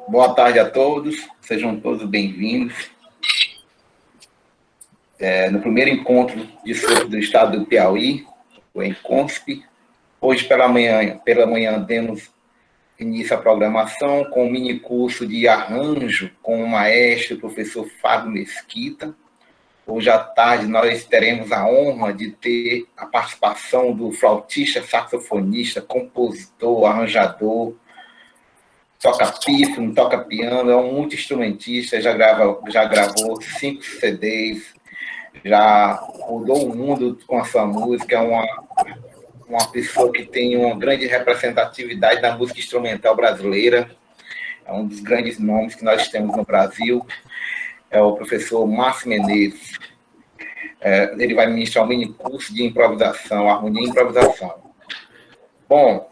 Boa tarde a todos, sejam todos bem-vindos. No primeiro encontro de surf do estado do Piauí, o ENCONSP, hoje pela manhã demos início à programação com um mini curso de arranjo com o maestro, o professor Fábio Mesquita. Hoje à tarde nós teremos a honra de ter a participação do flautista, saxofonista, compositor, arranjador, toca pífano, toca piano, é um multi-instrumentista, já gravou 5 CDs, já rodou o mundo com a sua música, é uma pessoa que tem uma grande representatividade na música instrumental brasileira, é um dos grandes nomes que nós temos no Brasil, é o professor Márcio Menezes. Ele vai ministrar um mini curso de improvisação, harmonia e improvisação. Bom,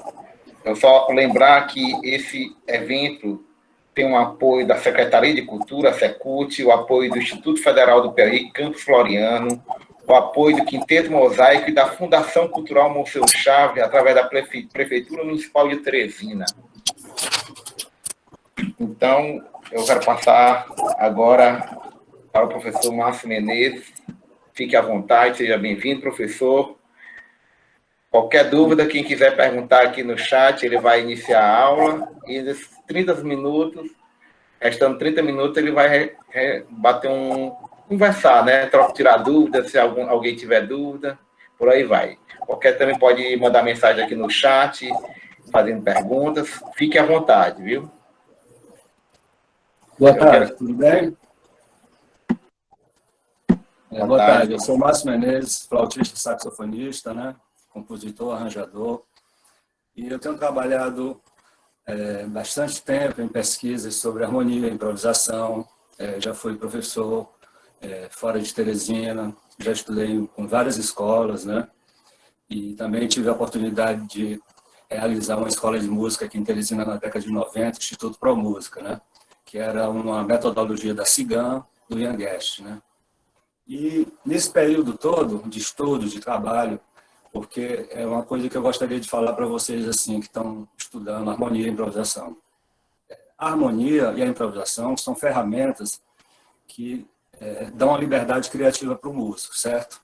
eu só lembrar que esse evento tem um apoio da Secretaria de Cultura, a Secult, o apoio do Instituto Federal do Piauí, Campos Floriano, o apoio do Quinteto Mosaico e da Fundação Cultural Monsenhor Chaves, através da Prefeitura Municipal de Teresina. Então, eu quero passar agora para o professor Márcio Menezes. Fique à vontade, seja bem-vindo, professor. Qualquer dúvida, quem quiser perguntar aqui no chat, ele vai iniciar a aula e nesses 30 minutos, restando 30 minutos, ele vai bater conversar, né? Tirar dúvidas, se alguém tiver dúvida, por aí vai. Qualquer também pode mandar mensagem aqui no chat, fazendo perguntas. Fique à vontade, viu? Boa tarde, tudo bem? Boa tarde, eu sou o Márcio Menezes, flautista e saxofonista, né? Compositor, arranjador, e eu tenho trabalhado bastante tempo em pesquisas sobre harmonia e improvisação, já fui professor fora de Teresina, já estudei com várias escolas, né? E também tive a oportunidade de realizar uma escola de música aqui em Teresina na década de 90, Instituto Pro Música, né? Que era uma metodologia da Cigan, do Ian Guest, né? E nesse período todo de estudo, de trabalho, porque é uma coisa que eu gostaria de falar para vocês assim que estão estudando harmonia e improvisação. A harmonia e a improvisação são ferramentas que dão a liberdade criativa para o músico, certo?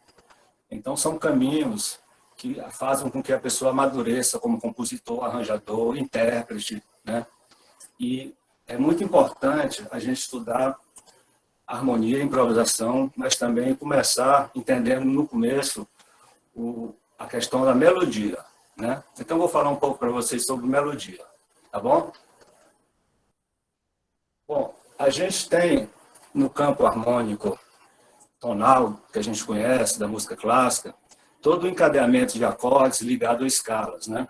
Então são caminhos que fazem com que a pessoa amadureça como compositor, arranjador, intérprete, né? E é muito importante a gente estudar harmonia e improvisação, mas também começar entendendo no começo a questão da melodia, né? Então, vou falar um pouco para vocês sobre melodia, tá bom? Bom, a gente tem no campo harmônico tonal, que a gente conhece, da música clássica, todo o encadeamento de acordes ligado a escalas, né?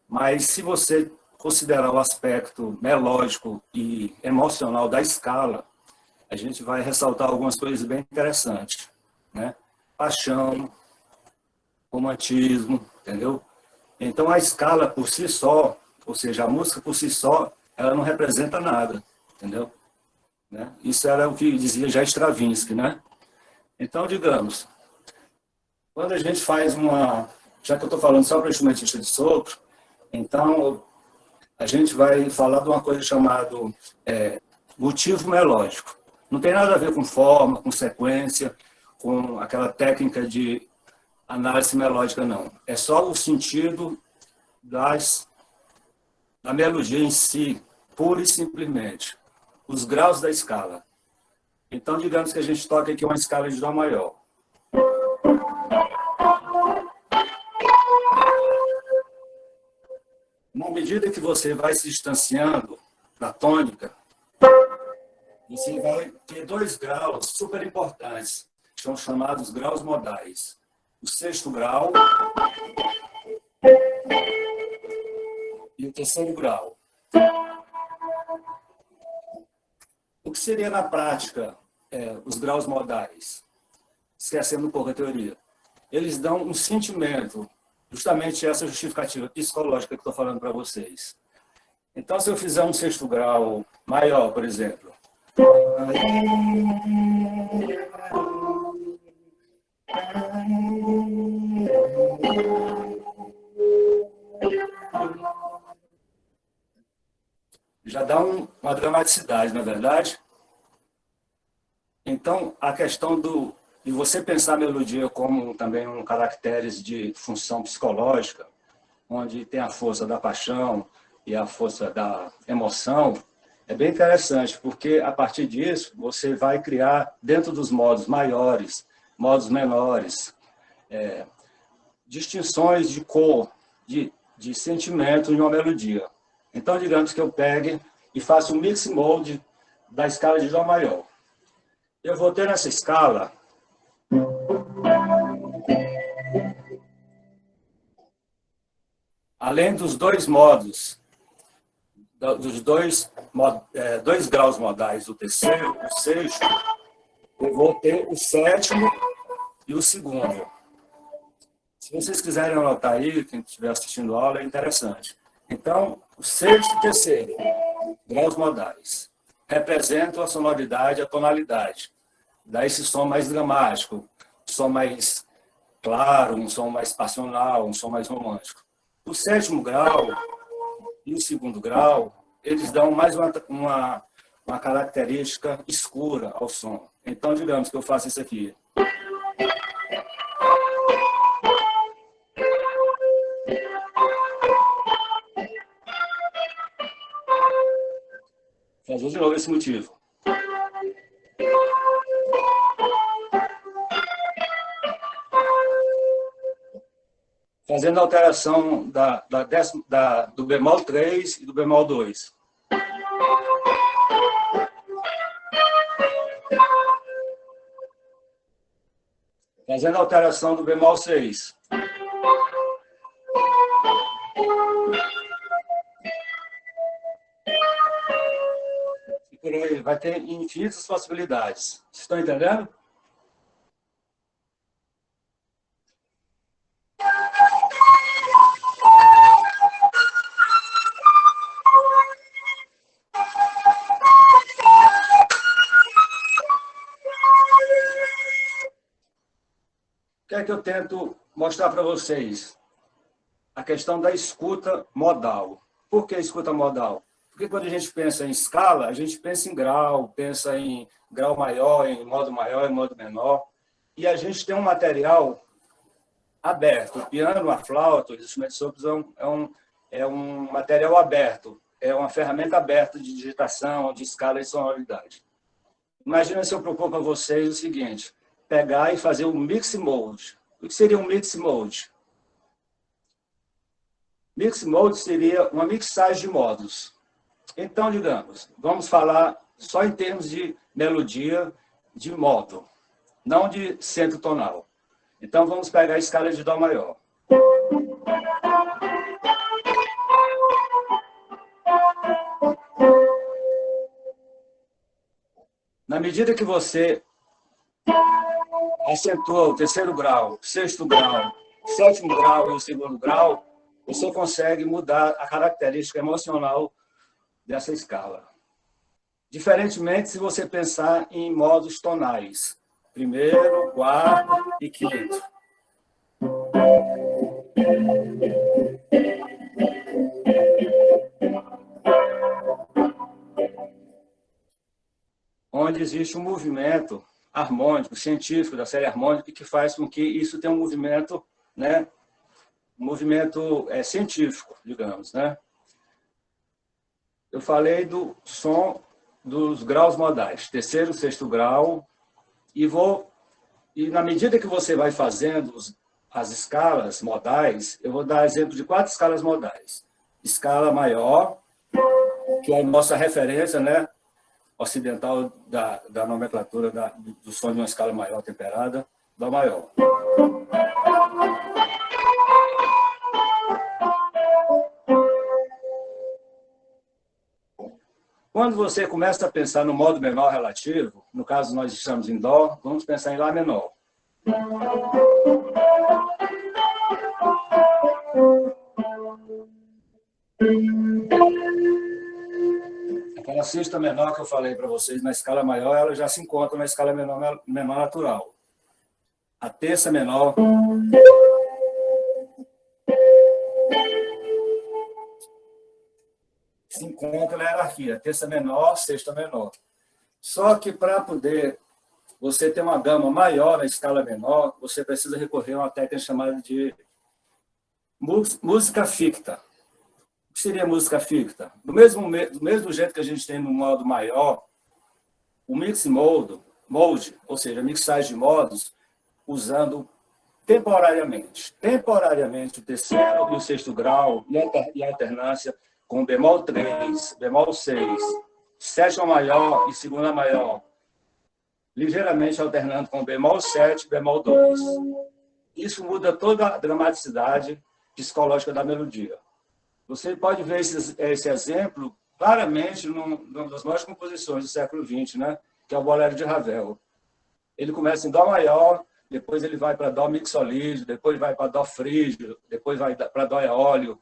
Mas se você considerar o aspecto melódico e emocional da escala, a gente vai ressaltar algumas coisas bem interessantes, né? Paixão, romantismo, entendeu? Então, a escala por si só, ou seja, a música por si só, ela não representa nada, entendeu? Né? Isso era o que dizia já Stravinsky, né? Então, digamos, quando a gente faz já que eu estou falando só para instrumentista de sopro, então a gente vai falar de uma coisa chamada motivo melódico. Não tem nada a ver com forma, com sequência, com aquela técnica de análise melódica, não. É só o sentido da melodia em si, pura e simplesmente. Os graus da escala. Então, digamos que a gente toca aqui uma escala de Dó maior. Na medida que você vai se distanciando da tônica, você vai ter 2 graus super importantes, que são chamados graus modais. O 6º grau e o 3º grau. O que seria, na prática, os graus modais? Esquecendo um pouco a teoria. Eles dão um sentimento, justamente essa justificativa psicológica que estou falando para vocês. Então, se eu fizer um 6º grau maior, por exemplo, já dá uma dramaticidade, na verdade. Então, a questão de você pensar a melodia como também um caracteres de função psicológica, onde tem a força da paixão e a força da emoção, é bem interessante, porque a partir disso você vai criar, dentro dos modos maiores, modos menores, distinções de cor, de sentimento em uma melodia. Então, digamos que eu pegue e faça um mix mode da escala de Dó maior. Eu vou ter nessa escala além dos dois modos, dos dois graus modais, o terceiro, o sexto, eu vou ter o sétimo e o segundo. Se vocês quiserem anotar aí, quem estiver assistindo a aula, é interessante. Então, o sexto e terceiro graus modais representam a sonoridade, a tonalidade. Dá esse som mais dramático, um som mais claro, um som mais passional, um som mais romântico. O sétimo grau e o segundo grau, eles dão mais uma característica escura ao som. Então, digamos que eu faço isso aqui. Fazer de novo esse motivo. Fazendo a alteração do bemol 3 e do bemol 2. Fazendo a alteração do bemol 6. E por aí, vai ter infinitas possibilidades. Vocês estão entendendo? O que é que eu tento mostrar para vocês? A questão da escuta modal. Por que escuta modal? Porque quando a gente pensa em escala, a gente pensa em grau, pensa em grau maior, em modo menor, e a gente tem um material aberto. O piano, a flauta, os instrumentos sopros é um material aberto, é uma ferramenta aberta de digitação, de escala e sonoridade. Imagina se eu propor para vocês o seguinte: pegar e fazer um mix mode. O que seria um mix mode? Mix mode seria uma mixagem de modos. Então, digamos, vamos falar só em termos de melodia, de modo, não de centro tonal. Então, vamos pegar a escala de Dó maior. Na medida que você acentua o terceiro grau, sexto grau, sétimo grau e o segundo grau, você consegue mudar a característica emocional dessa escala. Diferentemente se você pensar em modos tonais. Primeiro, quarto e quinto. Onde existe um movimento harmônico, científico, da série harmônica, que faz com que isso tenha um movimento, né? Um movimento científico, digamos, né? Eu falei do som dos graus modais, terceiro, sexto grau, e na medida que você vai fazendo as escalas modais, eu vou dar exemplo de 4 escalas modais. Escala maior, que é a nossa referência, né, ocidental da nomenclatura do som de uma escala maior temperada, Dó maior. Quando você começa a pensar no modo menor relativo, no caso nós estamos em Dó, vamos pensar em Lá menor. Aquela sexta menor que eu falei para vocês na escala maior, ela já se encontra na escala menor natural. A terça menor. se encontra na hierarquia, terça menor, sexta menor. Só que para poder você ter uma gama maior na escala menor, você precisa recorrer a uma técnica chamada de música ficta. O que seria música ficta? Do mesmo jeito que a gente tem no modo maior, o mix mode, ou seja, a mixagem de modos, usando temporariamente o terceiro e o sexto grau e a alternância com bemol 3, bemol 6, sétima maior e segunda maior, ligeiramente alternando com bemol 7, bemol 2. Isso muda toda a dramaticidade psicológica da melodia. Você pode ver esse exemplo claramente numa das maiores composições do século XX, né? Que é o Bolero de Ravel. Ele começa em Dó maior, depois ele vai para Dó mixolídio, depois vai para Dó frígio, depois vai para Dó eólio.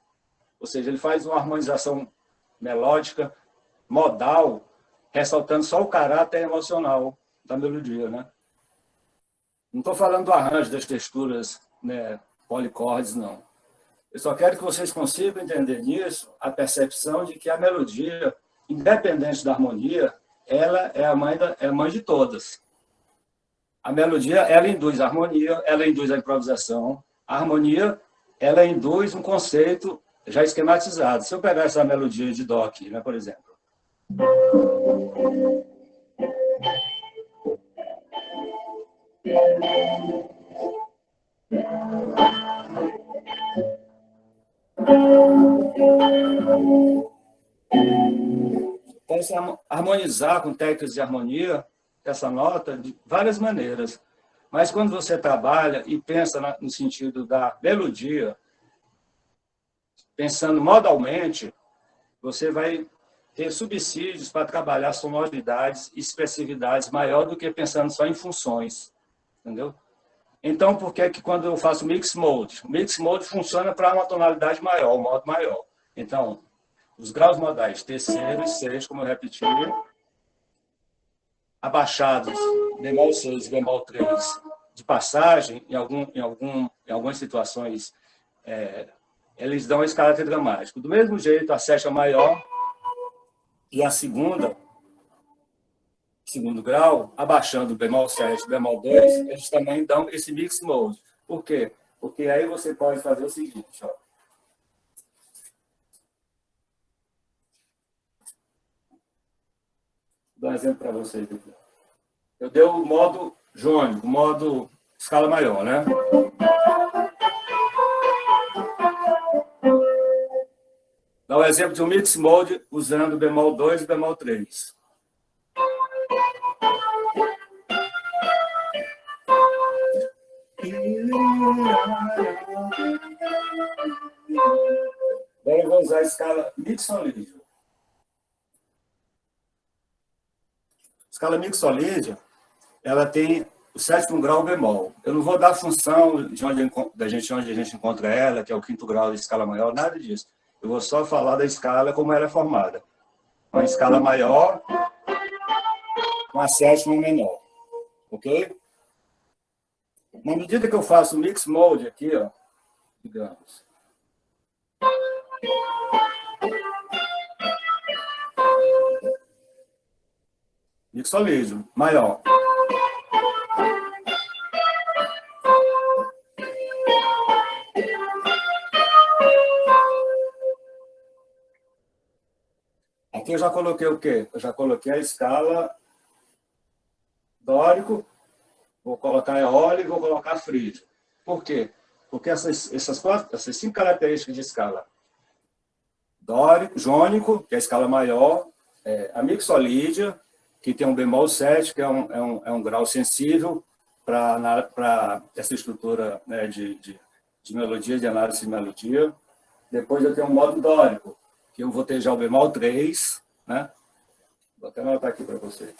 Ou seja, ele faz uma harmonização melódica, modal, ressaltando só o caráter emocional da melodia, né? Não estou falando do arranjo, das texturas, né, policordes, não. Eu só quero que vocês consigam entender nisso a percepção de que a melodia, independente da harmonia, ela é a mãe de todas. A melodia, ela induz a harmonia, ela induz a improvisação. A harmonia, ela induz um conceito já esquematizado. Se eu pegar essa melodia de Dó aqui, né, por exemplo. Pode-se harmonizar com técnicas de harmonia essa nota de várias maneiras. Mas quando você trabalha e pensa no sentido da melodia, pensando modalmente, você vai ter subsídios para trabalhar sonoridades e expressividades maior do que pensando só em funções. Entendeu? Então, por que quando eu faço mix mode? O mix mode funciona para uma tonalidade maior, um modo maior. Então, os graus modais terceiro e sexto, como eu repeti, abaixados, bemol 6 e bemol 3, de passagem, em algumas situações, eles dão esse caráter dramático. Do mesmo jeito, a sétima maior e a segunda, segundo grau, abaixando o bemol 7 bemol 2, eles também dão esse mix mode. Por quê? Porque aí você pode fazer o seguinte, ó. Vou dar um exemplo para vocês aqui. Eu dei o modo jônico, o modo escala maior, né? Dá o exemplo de um mix mode usando bemol 2 e bemol 3. Agora eu vou usar a escala mixolídio. Escala mixolídia, ela tem o sétimo grau bemol. Eu não vou dar a função de onde a gente encontra ela, que é o quinto grau de escala maior, nada disso. Eu vou só falar da escala como ela é formada. Uma escala maior, com a sétima menor. Ok? Na medida que eu faço o mix mode aqui, ó, digamos. Mixolídio, maior. Aqui eu já coloquei o quê? Eu já coloquei a escala dórico, vou colocar eólico e vou colocar frígio. Por quê? Porque essas 5 características de escala, dórico, jônico, que é a escala maior, a mixolídia, que tem um bemol 7, que é um grau sensível para essa estrutura, né, de melodia, de análise de melodia. Depois eu tenho um modo dórico, que eu vou ter já o bemol 3, né? Vou até anotar aqui para vocês.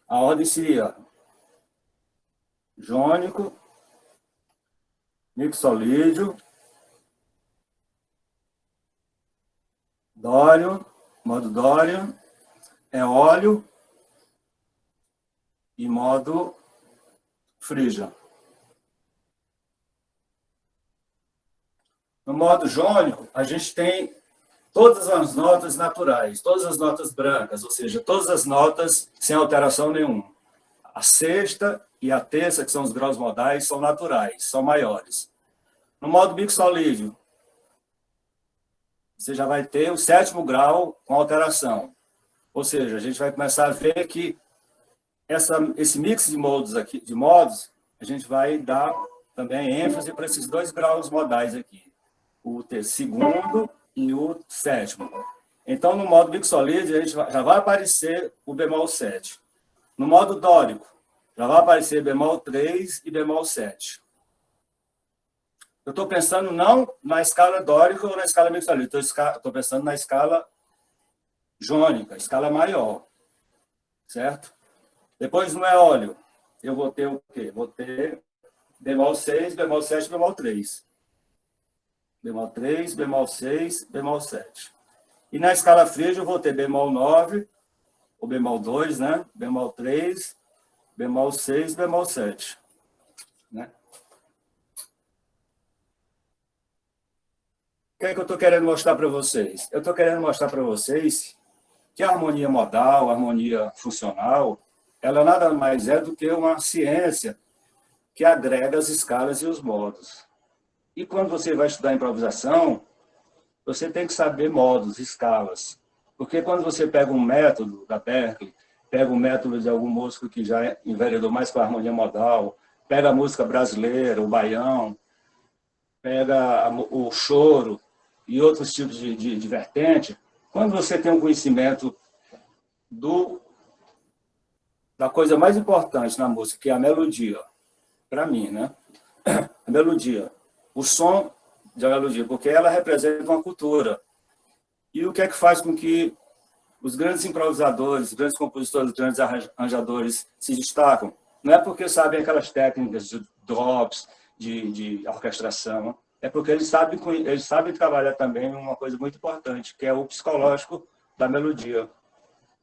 A ordem seria jônico, mixolídio, dório, modo dório, eólio e modo frígio. No modo jônico, a gente tem todas as notas naturais, todas as notas brancas, ou seja, todas as notas sem alteração nenhuma. A sexta e a terça, que são os graus modais, são naturais, são maiores. No modo mixolídio, você já vai ter o sétimo grau com alteração. Ou seja, a gente vai começar a ver que esse mix de modos aqui, a gente vai dar também ênfase para esses dois graus modais aqui, o segundo e o sétimo. Então, no modo mixolídio, já vai aparecer o bemol 7. No modo dórico, já vai aparecer bemol 3 e bemol 7. Eu estou pensando não na escala dórica ou na escala mixolídia, estou pensando na escala jônica, escala maior, certo? Depois, no eólio, eu vou ter o quê? Vou ter bemol 6, bemol 7, bemol 3. Bemol 3, bemol 6, bemol 7. E na escala frígida, eu vou ter bemol 9, ou bemol 2, né? Bemol 3, bemol 6, bemol 7. Né? O que é que eu estou querendo mostrar para vocês? Eu estou querendo mostrar para vocês que a harmonia modal, a harmonia funcional, ela nada mais é do que uma ciência que agrega as escalas e os modos. E quando você vai estudar improvisação, você tem que saber modos, escalas. Porque quando você pega um método da Berkeley, pega um método de algum músico que já enveredou mais com a harmonia modal, pega a música brasileira, o baião, pega o choro e outros tipos de vertente, quando você tem um conhecimento da coisa mais importante na música, que é a melodia, para mim, né? A melodia, o som da melodia, porque ela representa uma cultura. E o que é que faz com que os grandes improvisadores, os grandes compositores, os grandes arranjadores se destacam? Não é porque sabem aquelas técnicas de drops, de orquestração, é porque eles sabem trabalhar também uma coisa muito importante, que é o psicológico da melodia.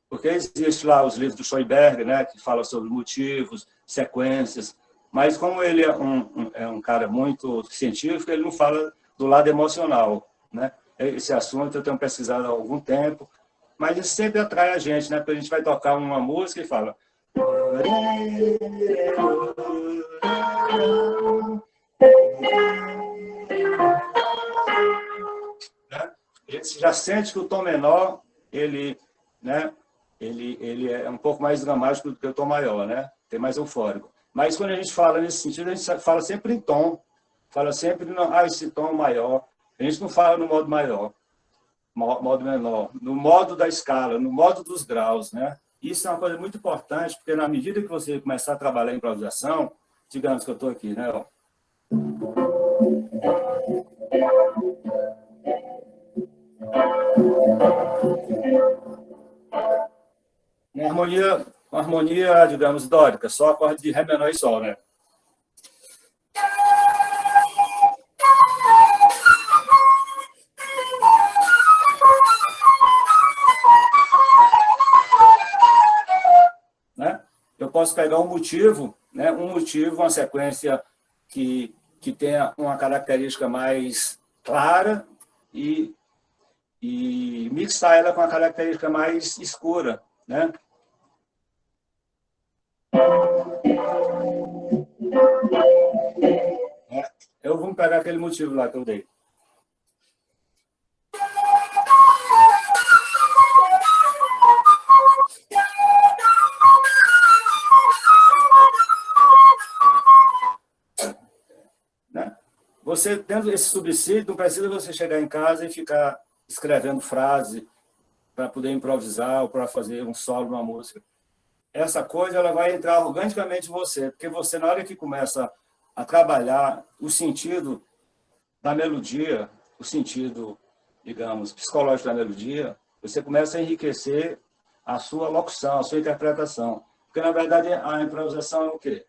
Porque existe lá os livros do Schoenberg, né, que falam sobre motivos, sequências, mas como ele é um cara muito científico, ele não fala do lado emocional, né? Esse assunto eu tenho pesquisado há algum tempo, mas isso sempre atrai a gente, né? Porque a gente vai tocar uma música e fala... A gente já sente que o tom menor, ele é um pouco mais dramático do que o tom maior, né? Tem mais eufórico. Mas quando a gente fala nesse sentido, a gente fala sempre em tom. Fala sempre, esse tom maior. A gente não fala no modo maior, modo menor, no modo da escala, no modo dos graus, né? Isso é uma coisa muito importante, porque na medida que você começar a trabalhar em improvisação, digamos que eu estou aqui, né? Ó. Uma harmonia, digamos, dórica, só acorde de Ré menor e Sol, né? Eu posso pegar um motivo, né? Uma sequência que tenha uma característica mais clara e mixar ela com a característica mais escura, né? Eu vou pegar aquele motivo lá que eu dei. Né? Você, tendo esse subsídio, não precisa você chegar em casa e ficar escrevendo frase para poder improvisar ou para fazer um solo numa música. Essa coisa ela vai entrar organicamente em você, porque você, na hora que começa a trabalhar o sentido da melodia, o sentido, digamos, psicológico da melodia, você começa a enriquecer a sua locução, a sua interpretação. Porque, na verdade, a improvisação é o quê?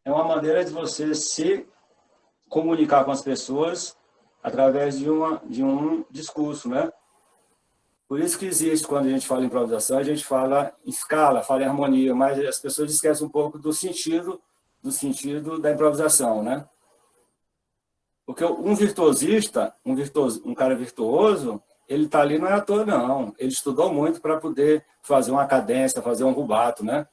É uma maneira de você se comunicar com as pessoas através de um discurso, né? Por isso que existe, quando a gente fala em improvisação, a gente fala em escala, fala em harmonia, mas as pessoas esquecem um pouco do sentido da improvisação, né? Porque um virtuosista, um cara virtuoso, ele está ali não é à toa, não. Ele estudou muito para poder fazer uma cadência, fazer um rubato, né?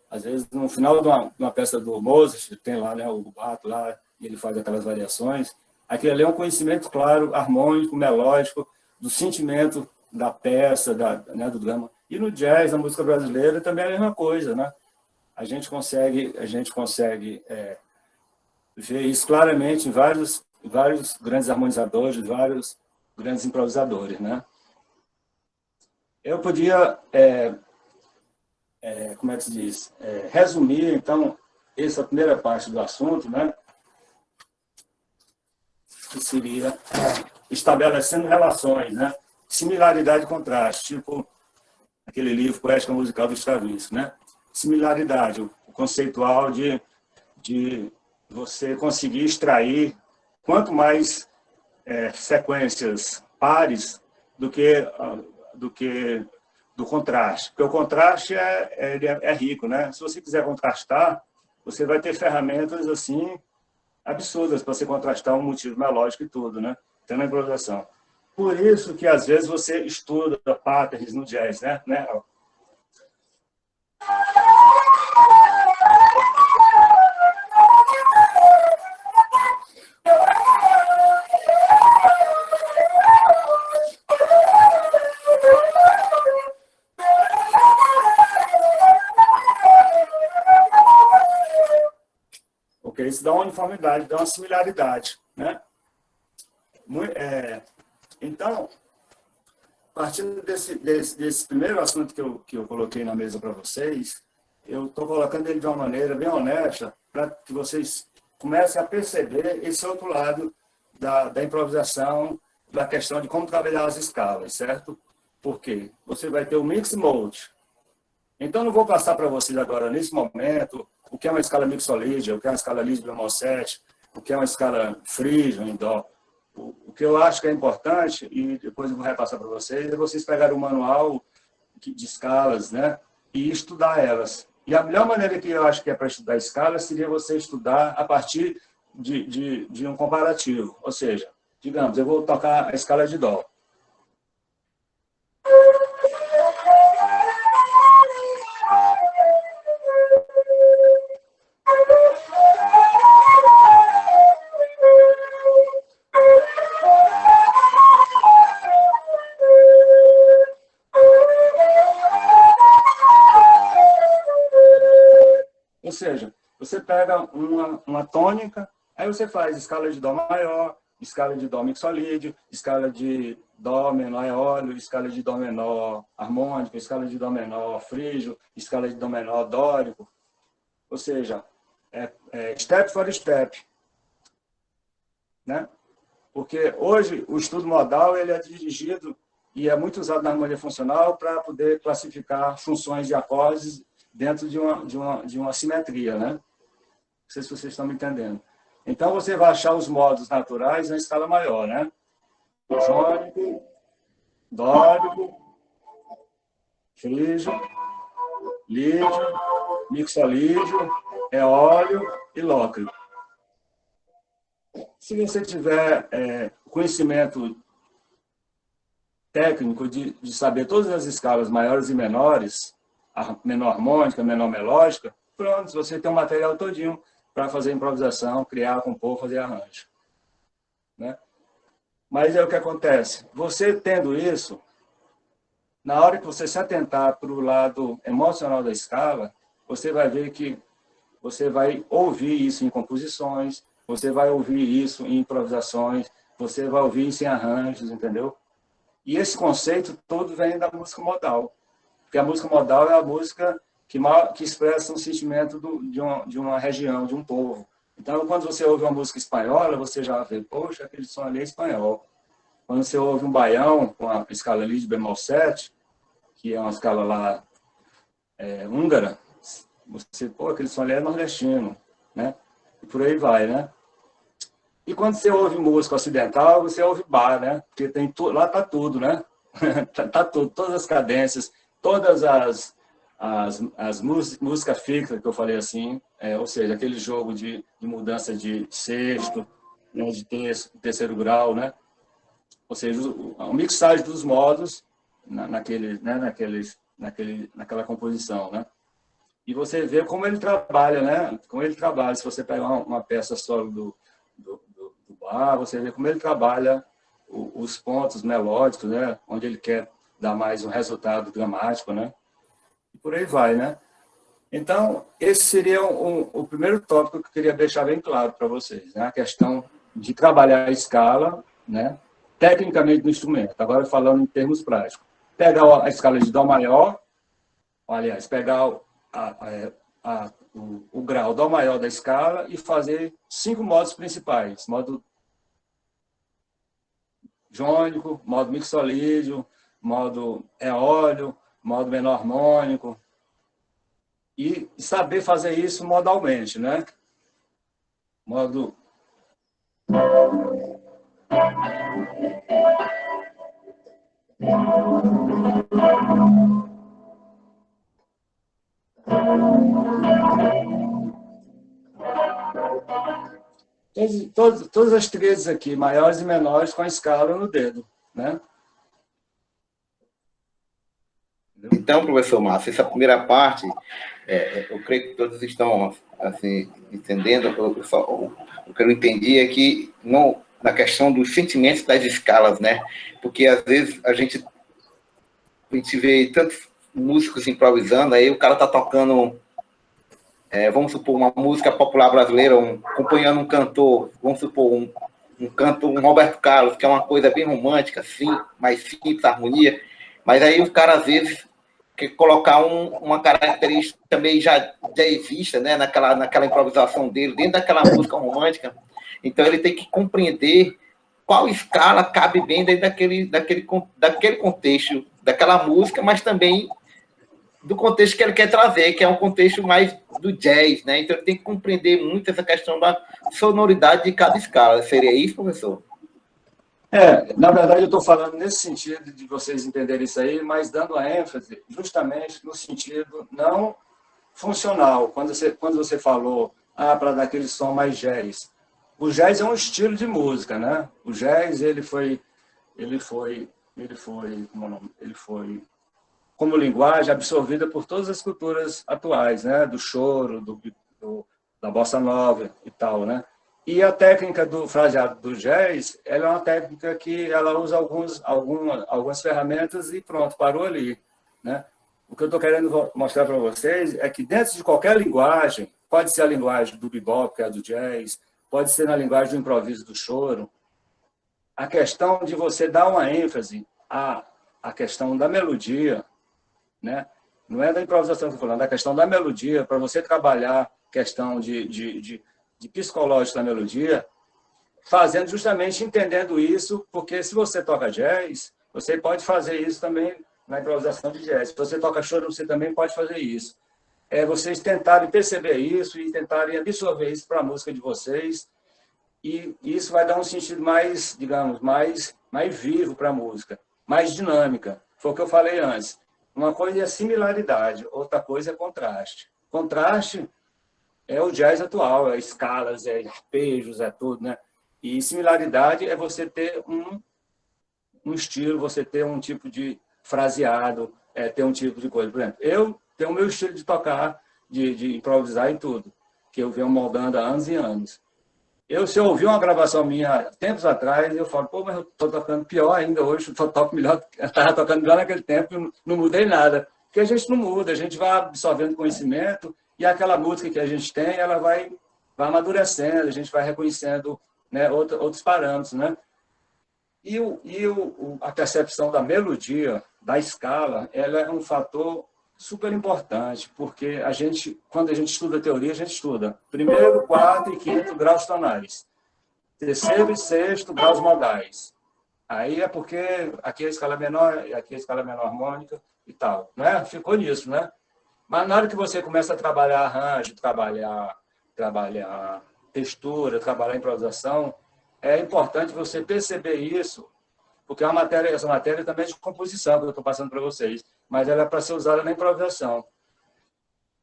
Às vezes, no final de uma peça do Mozart, tem lá, né, o rubato lá, e ele faz aquelas variações. Aquilo ali é um conhecimento claro, harmônico, melódico, do sentimento da peça, né, do drama. E no jazz, na música brasileira, também é a mesma coisa, né? A gente consegue ver isso claramente em vários grandes harmonizadores, vários grandes improvisadores, né? Eu podia, como é que se diz, resumir, então, essa primeira parte do assunto, né? Que seria estabelecendo relações, né? Similaridade e contraste, tipo aquele livro Poética Musical do Stravinsky, né? Similaridade, o conceitual de você conseguir extrair quanto mais sequências pares do contraste. Porque o contraste é rico, né? Se você quiser contrastar, você vai ter ferramentas assim absurdas para você contrastar um motivo melódico e tudo, né? Até na improvisação. Por isso que às vezes você estuda patterns no jazz, né? Porque isso dá uma uniformidade, dá uma similaridade, né? Então, partindo desse primeiro assunto que eu coloquei na mesa para vocês, eu estou colocando ele de uma maneira bem honesta para que vocês comecem a perceber esse outro lado da improvisação, da questão de como trabalhar as escalas, certo? Por quê? Você vai ter o mix mode. Então, não vou passar para vocês agora, nesse momento, o que é uma escala mixolídia, o que é uma escala Liszt bemol 7, o que é uma escala Phrygian em dó. O que eu acho que é importante, e depois eu vou repassar para vocês, é vocês pegarem o manual de escalas, né, e estudar elas. E a melhor maneira que eu acho que é para estudar escalas seria você estudar a partir de um comparativo. Ou seja, digamos, eu vou tocar a escala de dó. Ou seja, você pega uma tônica, aí você faz escala de dó maior, escala de dó mixolídio, escala de dó menor eólio, escala de dó menor harmônico, escala de dó menor frígio, escala de dó menor dórico. Ou seja, step for step, né? Porque hoje o estudo modal ele é dirigido e é muito usado na harmonia funcional para poder classificar funções de acordes dentro de uma simetria, né? Não sei se vocês estão me entendendo. Então, você vai achar os modos naturais na escala maior, né? Jônico, dórico, frígio, lídio, mixolídio, eólio e lócrico. Se você tiver conhecimento técnico de saber todas as escalas maiores e menores, a menor harmônica, a menor melódica, pronto, você tem um material todinho para fazer improvisação, criar, compor, fazer arranjo. Né? Mas é o que acontece. Você tendo isso, na hora que você se atentar para o lado emocional da escala, você vai ver que você vai ouvir isso em composições, você vai ouvir isso em improvisações, você vai ouvir isso em arranjos, entendeu? E esse conceito todo vem da música modal. Porque a música modal é a música que expressa um sentimento de uma região, de um povo. Então, quando você ouve uma música espanhola, você já vê, poxa, aquele som ali é espanhol. Quando você ouve um baião com a escala Liszt bemol 7, que é uma escala lá húngara, você, pô, aquele som ali é nordestino, né? E por aí vai, né? E quando você ouve música ocidental, você ouve bar, né? Porque lá tá tudo, né? tá tudo, todas as cadências, todas as música fixa, que eu falei assim, ou seja, aquele jogo de mudança de sexto, né, de terceiro grau, né? Ou seja, a mixagem dos modos naquela composição, né? E você vê como ele trabalha, né? Como ele trabalha. Se você pegar uma peça solo do Bach, você vê como ele trabalha os pontos melódicos, né? Onde ele quer dar mais um resultado dramático, né? E por aí vai, né? Então, esse seria o primeiro tópico que eu queria deixar bem claro para vocês, né? A questão de trabalhar a escala, né? Tecnicamente no instrumento. Agora, falando em termos práticos. Pegar a escala de Dó maior, aliás, pegar o grau Dó maior da escala e fazer 5 modos principais. Modo jônico, modo mixolídio, modo eólio, modo menor harmônico. E saber fazer isso modalmente, né? Modo... Todas as tríades aqui, maiores e menores, com a escala no dedo, né? Então, professor Márcio, essa primeira parte, eu creio que todos estão assim, entendendo. O que eu entendi é que na questão dos sentimentos das escalas, né? Porque às vezes a gente vê tantos músicos improvisando, aí o cara está tocando, vamos supor, uma música popular brasileira, acompanhando um cantor, vamos supor, um Roberto Carlos, que é uma coisa bem romântica, assim, mais simples, harmonia, mas aí o cara, às vezes, quer colocar uma característica meio já exista, né, naquela improvisação dele, dentro daquela música romântica. Então, ele tem que compreender qual escala cabe bem dentro daquele contexto, daquela música, mas também do contexto que ele quer trazer, que é um contexto mais do jazz, né? Então, ele tem que compreender muito essa questão da sonoridade de cada escala. Seria isso, professor? Na verdade, eu estou falando nesse sentido de vocês entenderem isso aí, mas dando a ênfase justamente no sentido não funcional. Quando você falou, para dar aquele som mais jazz. O jazz é um estilo de música, né? O jazz, ele foi como linguagem absorvida por todas as culturas atuais, né? Do choro, da bossa nova e tal, né? E a técnica do fraseado do jazz, ela é uma técnica que ela usa algumas ferramentas e pronto, parou ali, né? O que eu estou querendo mostrar para vocês é que dentro de qualquer linguagem, pode ser a linguagem do bebop, que é a do jazz, pode ser na linguagem do improviso do choro, a questão de você dar uma ênfase à questão da melodia, né? Não é da improvisação que eu estou falando, é da questão da melodia, para você trabalhar questão de psicológico da melodia, fazendo justamente entendendo isso, porque se você toca jazz, você pode fazer isso também na improvisação de jazz. Se você toca choro, você também pode fazer isso. É vocês tentarem perceber isso e tentarem absorver isso para a música de vocês, e isso vai dar um sentido mais, digamos, mais vivo para a música, mais dinâmica. Foi o que eu falei antes. Uma coisa é similaridade, outra coisa é contraste. Contraste é o jazz atual, é escalas, é arpejos, é tudo, né? E similaridade é você ter um estilo, você ter um tipo de fraseado, ter um tipo de coisa. Por exemplo, eu tenho o meu estilo de tocar, de improvisar e tudo, que eu venho moldando há anos e anos. Se eu ouvir uma gravação minha tempos atrás, eu falo, mas eu estou tocando pior ainda hoje, eu toco melhor, eu estava tocando melhor naquele tempo, não mudei nada. Porque a gente não muda, a gente vai absorvendo conhecimento e aquela música que a gente tem, ela vai amadurecendo, a gente vai reconhecendo, né, outros parâmetros, né? E a percepção da melodia, da escala, ela é um fator super importante, porque quando a gente estuda teoria, a gente estuda primeiro, quarto e quinto graus tonais, terceiro e sexto graus modais. Aí é porque aqui a escala menor, aqui a escala menor harmônica e tal, né? Ficou nisso, né? Mas na hora que você começa a trabalhar arranjo, trabalhar textura, trabalhar improvisação, é importante você perceber isso, porque essa matéria também é de composição que eu estou passando para vocês, mas ela é para ser usada na improvisação.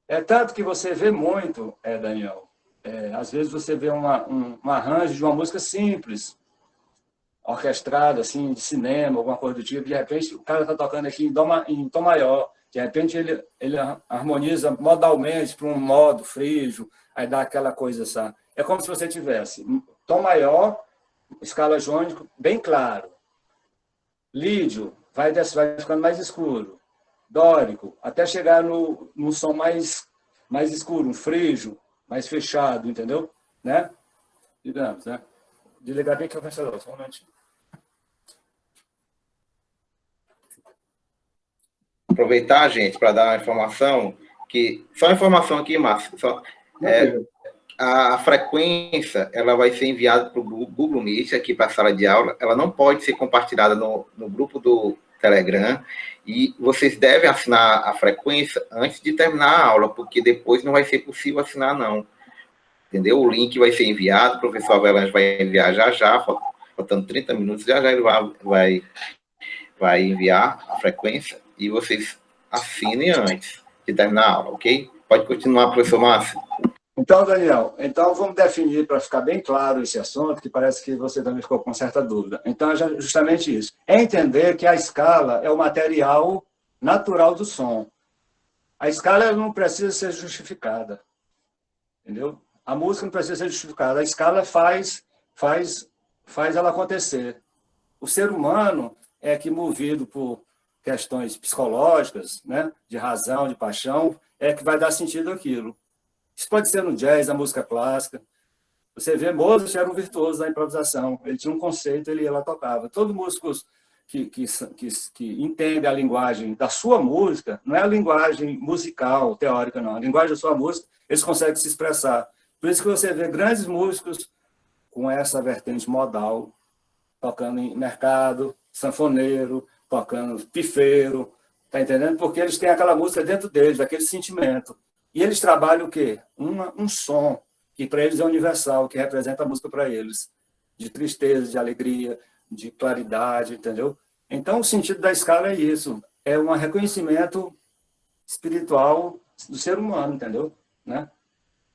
É tanto que você vê muito, Daniel, às vezes você vê um arranjo de uma música simples, orquestrada, assim, de cinema, alguma coisa do tipo, de repente o cara está tocando aqui em tom maior, de repente ele harmoniza modalmente para um modo frígio, aí dá aquela coisa, sabe? É como se você tivesse tom maior, escala jônica, bem claro. Lídio, vai ficando mais escuro. Dórico, até chegar no som mais escuro, um frígio, mais fechado, entendeu? Né? Digamos, né? Desligar bem que eu vou só um momentinho. Aproveitar, gente, para dar uma informação, só informação aqui, Márcio, a frequência ela vai ser enviada para o Google Meet, aqui para a sala de aula, ela não pode ser compartilhada no grupo do Telegram, e vocês devem assinar a frequência antes de terminar a aula, porque depois não vai ser possível assinar, não. Entendeu? O link vai ser enviado, o professor Avelange vai enviar já, faltando 30 minutos, já ele vai enviar a frequência, e vocês assinem antes de terminar a aula, ok? Pode continuar, professor Márcio. Então, Daniel, vamos definir para ficar bem claro esse assunto, que parece que você também ficou com certa dúvida. Então, é justamente isso. É entender que a escala é o material natural do som. A escala ela não precisa ser justificada. Entendeu? A música não precisa ser justificada. A escala faz ela acontecer. O ser humano é que, movido por questões psicológicas, né, de razão, de paixão, é que vai dar sentido àquilo. Isso pode ser no jazz, na música clássica. Você vê, Mozart era um virtuoso da improvisação. Ele tinha um conceito, ele ia lá tocava. Todo músico que entende a linguagem da sua música, não é a linguagem musical, teórica, não. A linguagem da sua música, eles conseguem se expressar. Por isso que você vê grandes músicos com essa vertente modal, tocando em mercado, sanfoneiro, tocando pifeiro, tá entendendo? Porque eles têm aquela música dentro deles, aquele sentimento. E eles trabalham o quê? Um som, que para eles é universal, que representa a música para eles, de tristeza, de alegria, de claridade, entendeu? Então, o sentido da escala é isso, é um reconhecimento espiritual do ser humano, entendeu? Né?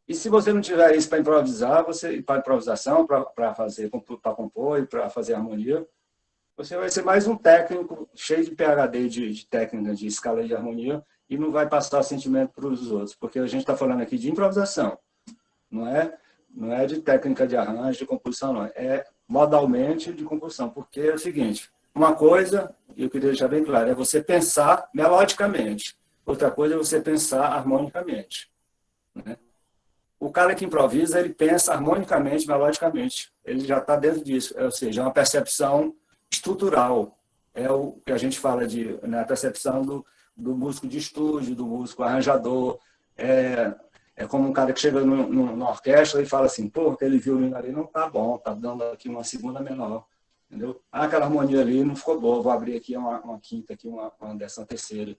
E se você não tiver isso para improvisar, para improvisação, para compor e para fazer harmonia, você vai ser mais um técnico cheio de PhD de técnica de escala de harmonia e não vai passar sentimento para os outros, porque a gente está falando aqui de improvisação, não é de técnica de arranjo, de composição, não. É modalmente de composição, porque é o seguinte, uma coisa, eu queria deixar bem claro, é você pensar melodicamente, outra coisa é você pensar harmonicamente. Né? O cara que improvisa, ele pensa harmonicamente, melodicamente, ele já está dentro disso, ou seja, é uma percepção estrutural, é o que a gente fala de a percepção do músico de estúdio, do músico arranjador, é como um cara que chega numa orquestra e fala assim, pô, aquele violino ali não tá bom, tá dando aqui uma segunda menor, entendeu? Ah, aquela harmonia ali não ficou boa, vou abrir aqui uma quinta, aqui uma décima terceira,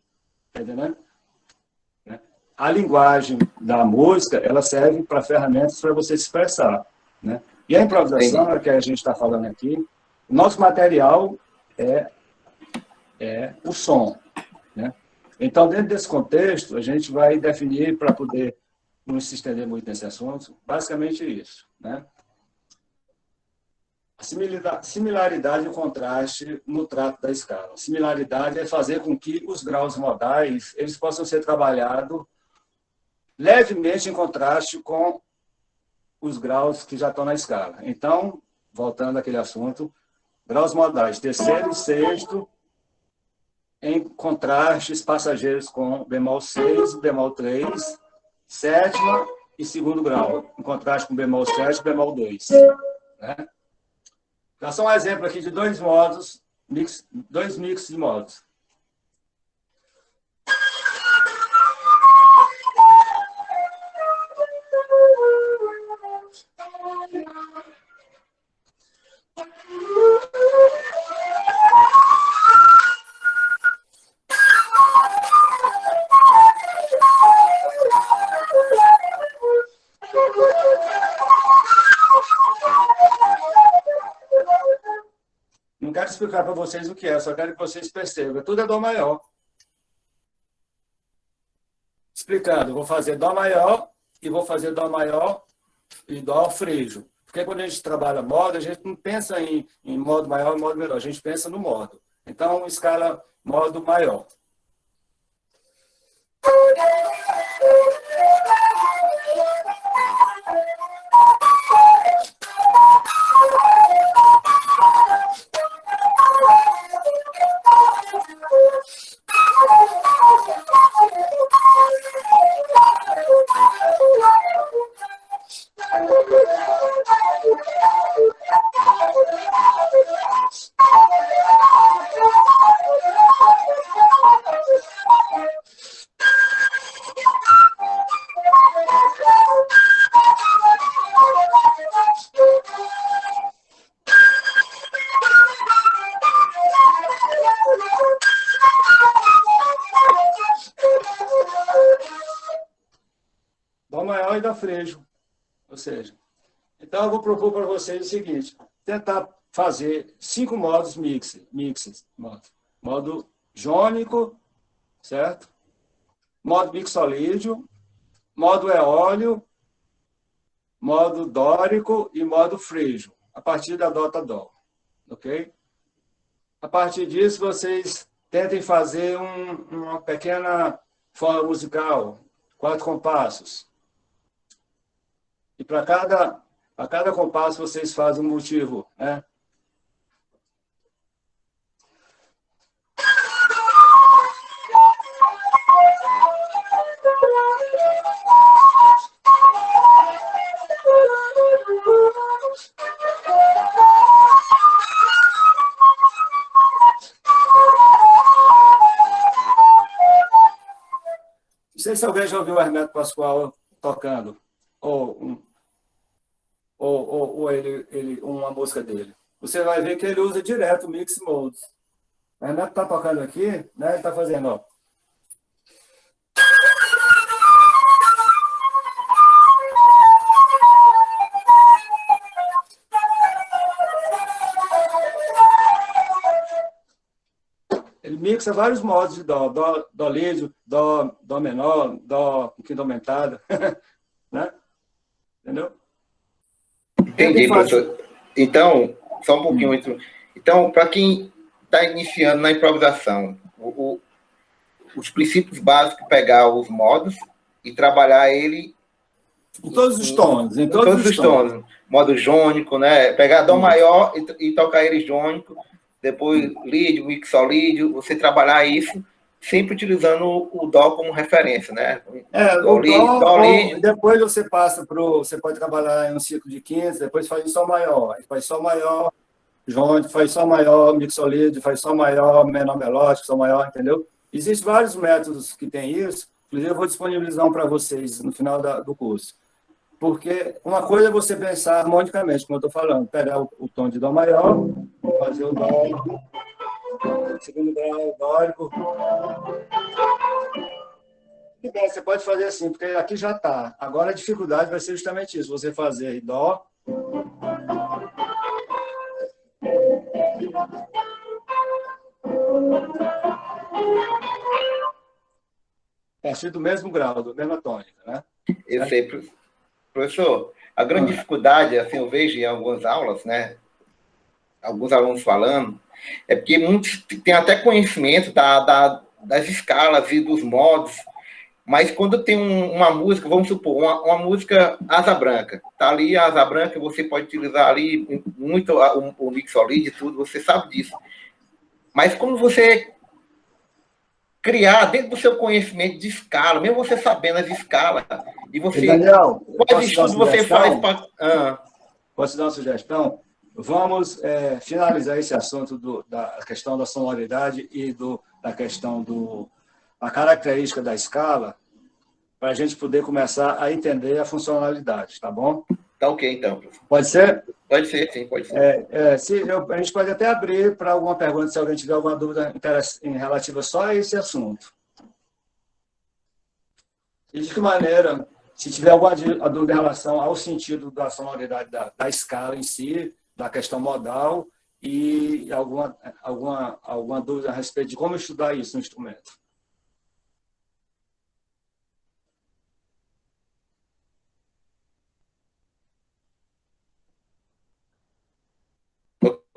tá entendendo? A linguagem da música, ela serve para ferramentas para você se expressar, né? E a improvisação, que a gente está falando aqui, o nosso material é o som, né? Então, dentro desse contexto, a gente vai definir, para poder não se estender muito nesse assunto, basicamente isso, né? Similaridade e contraste no trato da escala. Similaridade é fazer com que os graus modais eles possam ser trabalhados levemente em contraste com os graus que já estão na escala. Então, voltando àquele assunto, graus modais, terceiro e sexto, em contrastes passageiros com bemol 6, bemol 3, sétima e segundo grau, em contraste com bemol 7 e bemol 2. Né? Então, são um exemplo aqui de dois modos, dois mix de modos. Não quero explicar para vocês o que é, só quero que vocês percebam. Tudo é Dó maior. Explicando, vou fazer Dó maior e vou fazer Dó maior e dó frejo. Porque quando a gente trabalha modo, a gente não pensa em modo maior e modo menor, a gente pensa no modo. Então, escala modo maior. Dó maior e dó frejo. Ou seja, então eu vou propor para vocês o seguinte, tentar fazer 5 modos mixes. Modo jônico, certo? Modo mixolídio, modo eólio, modo dórico e modo frejo, a partir da nota dó, ok? A partir disso, vocês tentem fazer uma pequena forma musical, 4 compassos. E para cada compasso, vocês fazem um motivo, né? Não sei se alguém já ouviu o Hermeto Pascoal tocando, ou uma música dele. Você vai ver que ele usa direto o mix modes. O Hermeto está tocando aqui, né? Ele está fazendo, ó. Ele mixa vários modos de dó, dó lídio, dó menor, dó com quinta aumentada, né? Entendeu? Entendi, professor. Então, só um pouquinho. Então, para quem está iniciando na improvisação, os princípios básicos, pegar os modos e trabalhar ele em todos os tons. Em todos os tons. Modo jônico, né? Pegar dó maior e tocar ele jônico, depois lídio, mixolídio, você trabalhar isso sempre utilizando o dó como referência, né? O dó lídio. Depois você passa para você pode trabalhar em um ciclo de 15, depois faz em sol maior, faz sol maior, jônico, faz sol maior, mixolídio, faz sol maior, menor melódico, sol maior, entendeu? Existem vários métodos que tem isso, inclusive eu vou disponibilizar um para vocês no final do curso. Porque uma coisa é você pensar harmonicamente, como eu estou falando, pegar o tom de dó maior, fazer o dó, segundo grau, dórico. E bem, você pode fazer assim, porque aqui já está. Agora a dificuldade vai ser justamente isso, você fazer dó, a partir do mesmo grau, da mesma tônica, né? Eu sei, professor, a grande dificuldade, assim, eu vejo em algumas aulas, né? Alguns alunos falando, é porque muitos têm até conhecimento das escalas e dos modos, mas quando tem uma música, vamos supor, uma música Asa Branca, tá ali a Asa Branca, você pode utilizar ali muito o mixolídio e tudo, você sabe disso. Mas como você criar dentro do seu conhecimento de escala, mesmo você sabendo as escalas, e você... Daniel, quais estudos você faz para... Posso dar uma sugestão? Vamos finalizar esse assunto da questão da sonoridade e da questão da característica da escala, para a gente poder começar a entender a funcionalidade, tá bom? Tá ok, então. Pode ser? Pode ser, sim, pode ser. A gente pode até abrir para alguma pergunta, se alguém tiver alguma dúvida relativa só a esse assunto. E de que maneira, se tiver alguma dúvida em relação ao sentido da sonoridade da escala em si, da questão modal, e alguma dúvida a respeito de como estudar isso no instrumento.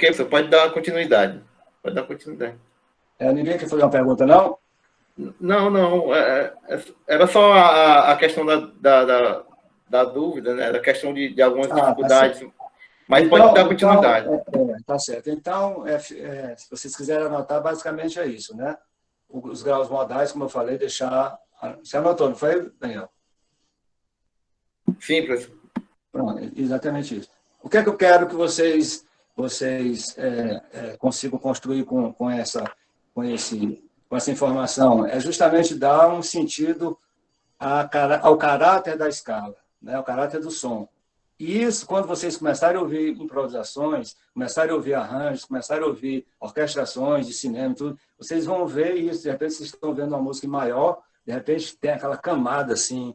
Ok, você pode dar continuidade. Pode dar continuidade. Ninguém quer fazer uma pergunta, não? Não. Era só a questão da dúvida, né? Da questão de algumas dificuldades. Tá, mas então, pode dar continuidade. Tá certo. Então, se vocês quiserem anotar, basicamente é isso, né? Os graus modais, como eu falei, deixar... Você anotou, não foi, Daniel? Sim, professor. Pronto, exatamente isso. O que é que eu quero que vocês consigam construir com essa informação? É justamente dar um sentido ao caráter da escala, né? Ao caráter do som. E isso, quando vocês começarem a ouvir improvisações, começarem a ouvir arranjos, começarem a ouvir orquestrações de cinema, tudo, vocês vão ver isso. De repente, vocês estão vendo uma música maior, de repente tem aquela camada assim,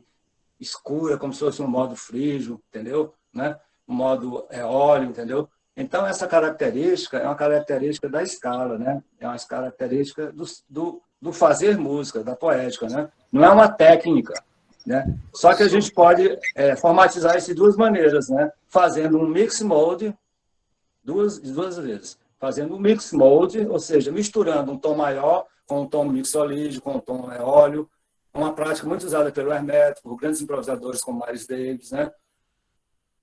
escura, como se fosse um modo frígio, entendeu? Né? Um modo óleo, entendeu? Então, essa característica é uma característica da escala, né? É uma característica do fazer música, da poética, né? Não é uma técnica, né? Só que a gente pode formatizar isso de duas maneiras, né? Fazendo um mix mode, de duas vezes. Fazendo um mix mode, ou seja, misturando um tom maior com um tom mixolídio, com um tom óleo, uma prática muito usada pelo Hermeto, por grandes improvisadores como Miles Davis, né?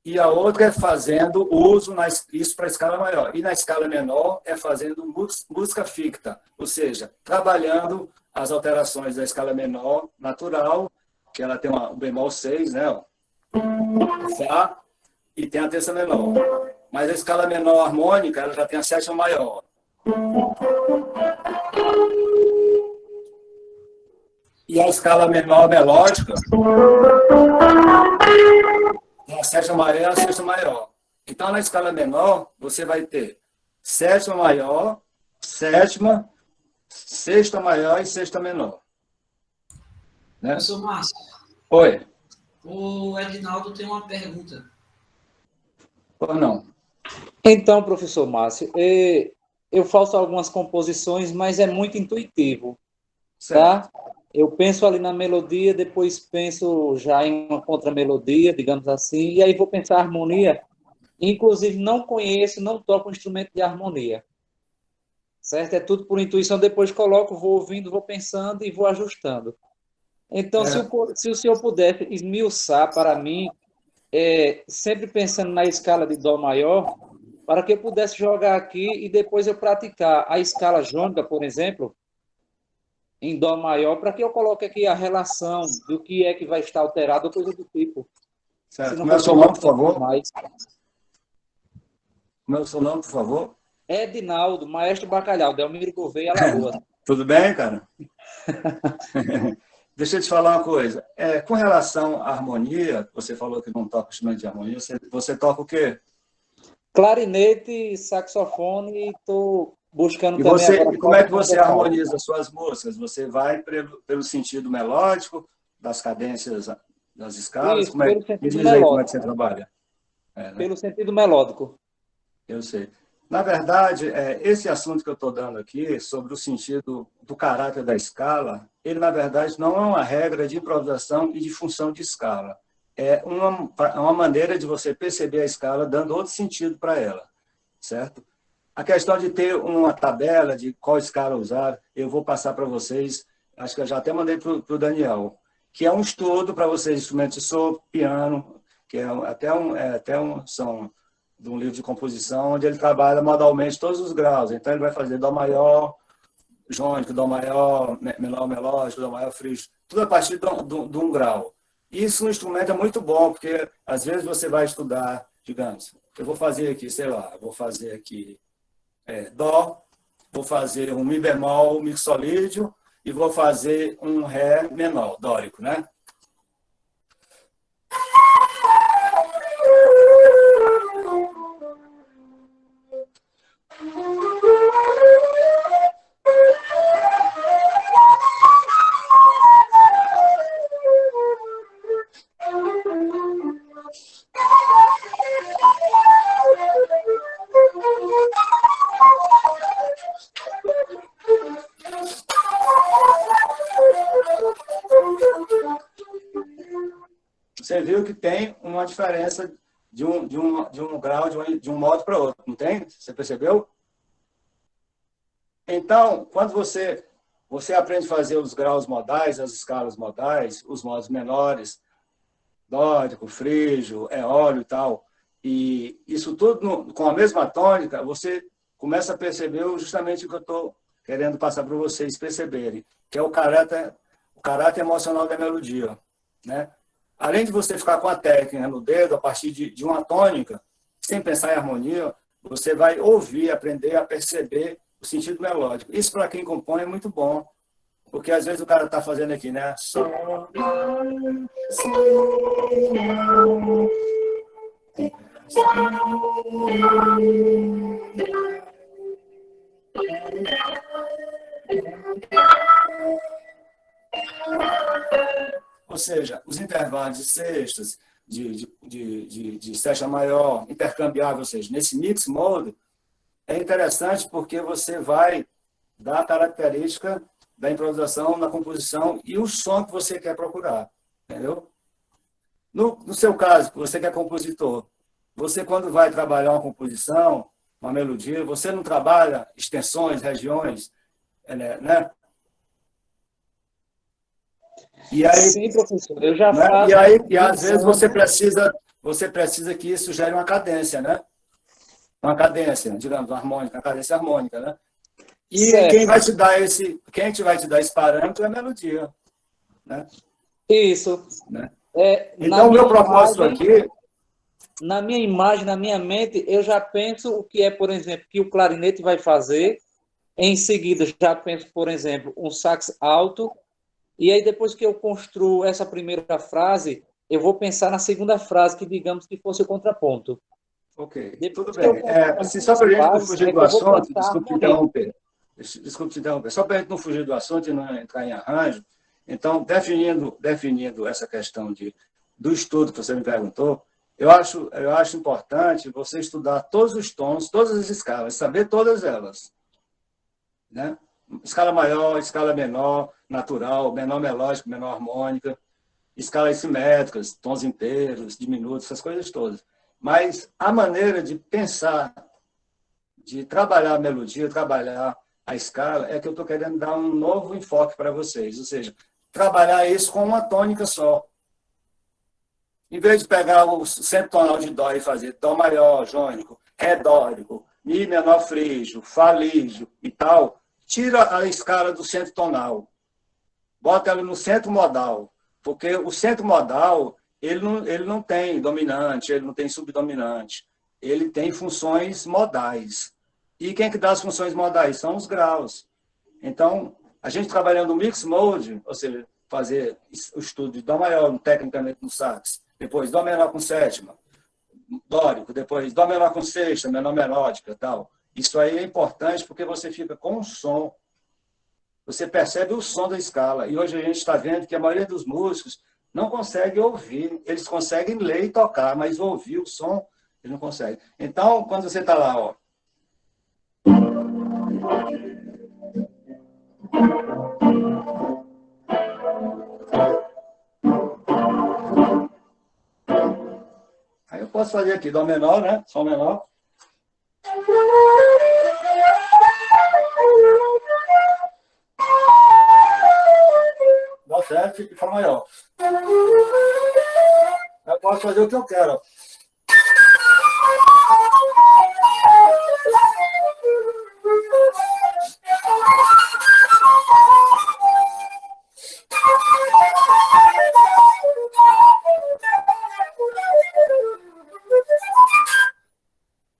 E a outra é fazendo uso, isso para a escala maior. E na escala menor é fazendo música ficta, ou seja, trabalhando as alterações da escala menor natural, que ela tem um bemol 6, né? Fá, e tem a terça menor. Mas a escala menor harmônica, ela já tem a sétima maior. E a escala menor melódica, a sétima maior e a sexta maior. Então, na escala menor, você vai ter sétima maior, sétima, sexta maior e sexta menor. Né? Professor Márcio. Oi. O Edinaldo tem uma pergunta. Ou não? Então, professor Márcio, eu faço algumas composições, mas é muito intuitivo, tá? Eu penso ali na melodia, depois penso já em uma contramelodia, digamos assim, e aí vou pensar a harmonia. Inclusive, não conheço, não toco um instrumento de harmonia, certo? É tudo por intuição, depois coloco, vou ouvindo, vou pensando e vou ajustando. Então, se o senhor puder esmiuçar para mim, sempre pensando na escala de Dó maior, para que eu pudesse jogar aqui e depois eu praticar a escala jônica, por exemplo, em Dó maior, para que eu coloque aqui a relação do que é que vai estar alterado, coisa do tipo. Certo. Como é o seu nome, por favor? Mais. Como é o seu nome, por favor? Edinaldo, Maestro Bacalhau, Delmiro Gouveia, Alagoas. Tudo bem, cara? Deixa eu te falar uma coisa. Com relação à harmonia, você falou que não toca instrumento de harmonia, você toca o quê? Clarinete, saxofone e estou buscando também agora... E como é que você harmoniza as suas músicas? Você vai pelo sentido melódico das cadências das escalas? Isso, pelo sentido me diz aí melódico. como é que você trabalha. Né? Pelo sentido melódico. Eu sei. Na verdade, esse assunto que eu estou dando aqui, sobre o sentido do caráter da escala, ele, na verdade, não é uma regra de improvisação e de função de escala. É uma maneira de você perceber a escala dando outro sentido para ela, certo? A questão de ter uma tabela de qual escala usar, eu vou passar para vocês, acho que eu já até mandei para o Daniel, que é um estudo para vocês, instrumentos de sopro, piano, que são de um livro de composição, onde ele trabalha modalmente todos os graus. Então, ele vai fazer Dó maior, jônico, Dó maior, menor melódico, Dó maior frígio, tudo a partir de um grau. Isso no instrumento é muito bom, porque às vezes você vai estudar, digamos, eu vou fazer aqui, sei lá, vou fazer aqui Dó, vou fazer um Mi bemol mixolídio e vou fazer um Ré menor, dórico, né? Você viu que tem uma diferença de um grau de um modo para outro, não tem? Você percebeu? Então, quando você aprende a fazer os graus modais, as escalas modais, os modos menores, dórico, frígio, eólio e tal, e isso tudo com a mesma tônica, você começa a perceber justamente o que eu estou querendo passar para vocês perceberem, que é o caráter emocional da melodia, né? Além de você ficar com a técnica no dedo, a partir de uma tônica, sem pensar em harmonia, você vai ouvir, aprender a perceber o sentido melódico. Isso, para quem compõe, é muito bom, porque às vezes o cara está fazendo aqui, né? Ou seja, os intervalos de sextas, de sexta maior, intercambiável, ou seja, nesse mix mode, é interessante porque você vai dar a característica da improvisação na composição e o som que você quer procurar, entendeu? No seu caso, você que é compositor, você quando vai trabalhar uma composição, uma melodia, você não trabalha extensões, regiões, né? E aí, Sim, professor, eu já né? faço. E às vezes você precisa que isso gere uma cadência, né? Uma cadência, digamos, uma harmônica, uma cadência harmônica, né? E Certo. quem vai te dar esse parâmetro é a melodia, né? Isso. Né? Então, o meu propósito aqui... Na minha imagem, na minha mente, eu já penso o que é, por exemplo, que o clarinete vai fazer. Em seguida, já penso, por exemplo, um sax alto. E aí, depois que eu construo essa primeira frase, eu vou pensar na segunda frase, que digamos que fosse o contraponto. Ok, Depois tudo bem. Assim, só para a gente não fugir do assunto, desculpe te interromper, só para a gente não fugir do assunto e não entrar em arranjo, então, definindo essa questão do estudo que você me perguntou, eu acho importante você estudar todos os tons, todas as escalas, saber todas elas, né? Escala maior, escala menor, natural, menor melódica, menor harmônica, escalas simétricas, tons inteiros, diminutos, essas coisas todas. Mas a maneira de pensar, de trabalhar a melodia, trabalhar a escala, é que eu estou querendo dar um novo enfoque para vocês. Ou seja, trabalhar isso com uma tônica só. Em vez de pegar o centro tonal de dó e fazer dó maior, jônico, ré dórico, mi menor frígio, fá lígio e tal, tira a escala do centro tonal. Bota ela no centro modal. Porque o centro modal, ele não tem dominante, ele não tem subdominante. Ele tem funções modais. E quem que dá as funções modais? São os graus. Então, a gente trabalhando no mix mode, ou seja, fazer o estudo de dó maior, tecnicamente no sax, depois dó menor com sétima, dórico, depois dó menor com sexta, menor melódica e tal. Isso aí é importante porque você fica com o som. Você percebe o som da escala. E hoje a gente está vendo que a maioria dos músicos não consegue ouvir. Eles conseguem ler e tocar, mas ouvir o som, eles não conseguem. Então, quando você está lá, ó. Aí eu posso fazer aqui dó menor, né? Sol menor. Dó 7 e Fá maior. Eu posso fazer o que eu quero.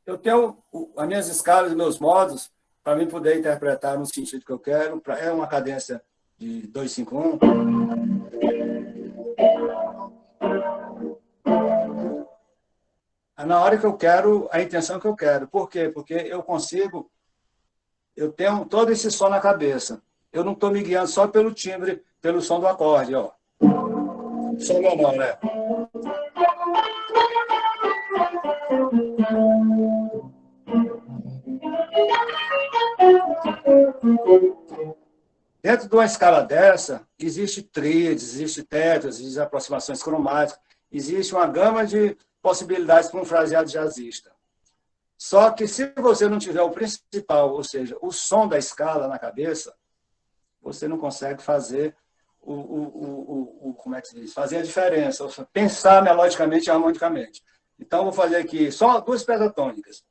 Eu tenho as minhas escalas, meus modos, para mim poder interpretar no sentido que eu quero. É uma cadência de 2-5-1. Na hora que eu quero, a intenção que eu quero. Por quê? Porque eu tenho todo esse som na cabeça. Eu não estou me guiando só pelo timbre, pelo som do acorde, ó. Som menor, né? Dentro de uma escala dessa, existe tríades, existe tetras, existe aproximações cromáticas, existe uma gama de possibilidades para um fraseado jazzista. Só que se você não tiver o principal, ou seja, o som da escala na cabeça, você não consegue fazer como é que se diz? Fazer a diferença, ou seja, pensar melodicamente e harmonicamente. Então, vou fazer aqui só 2 pentatônicas.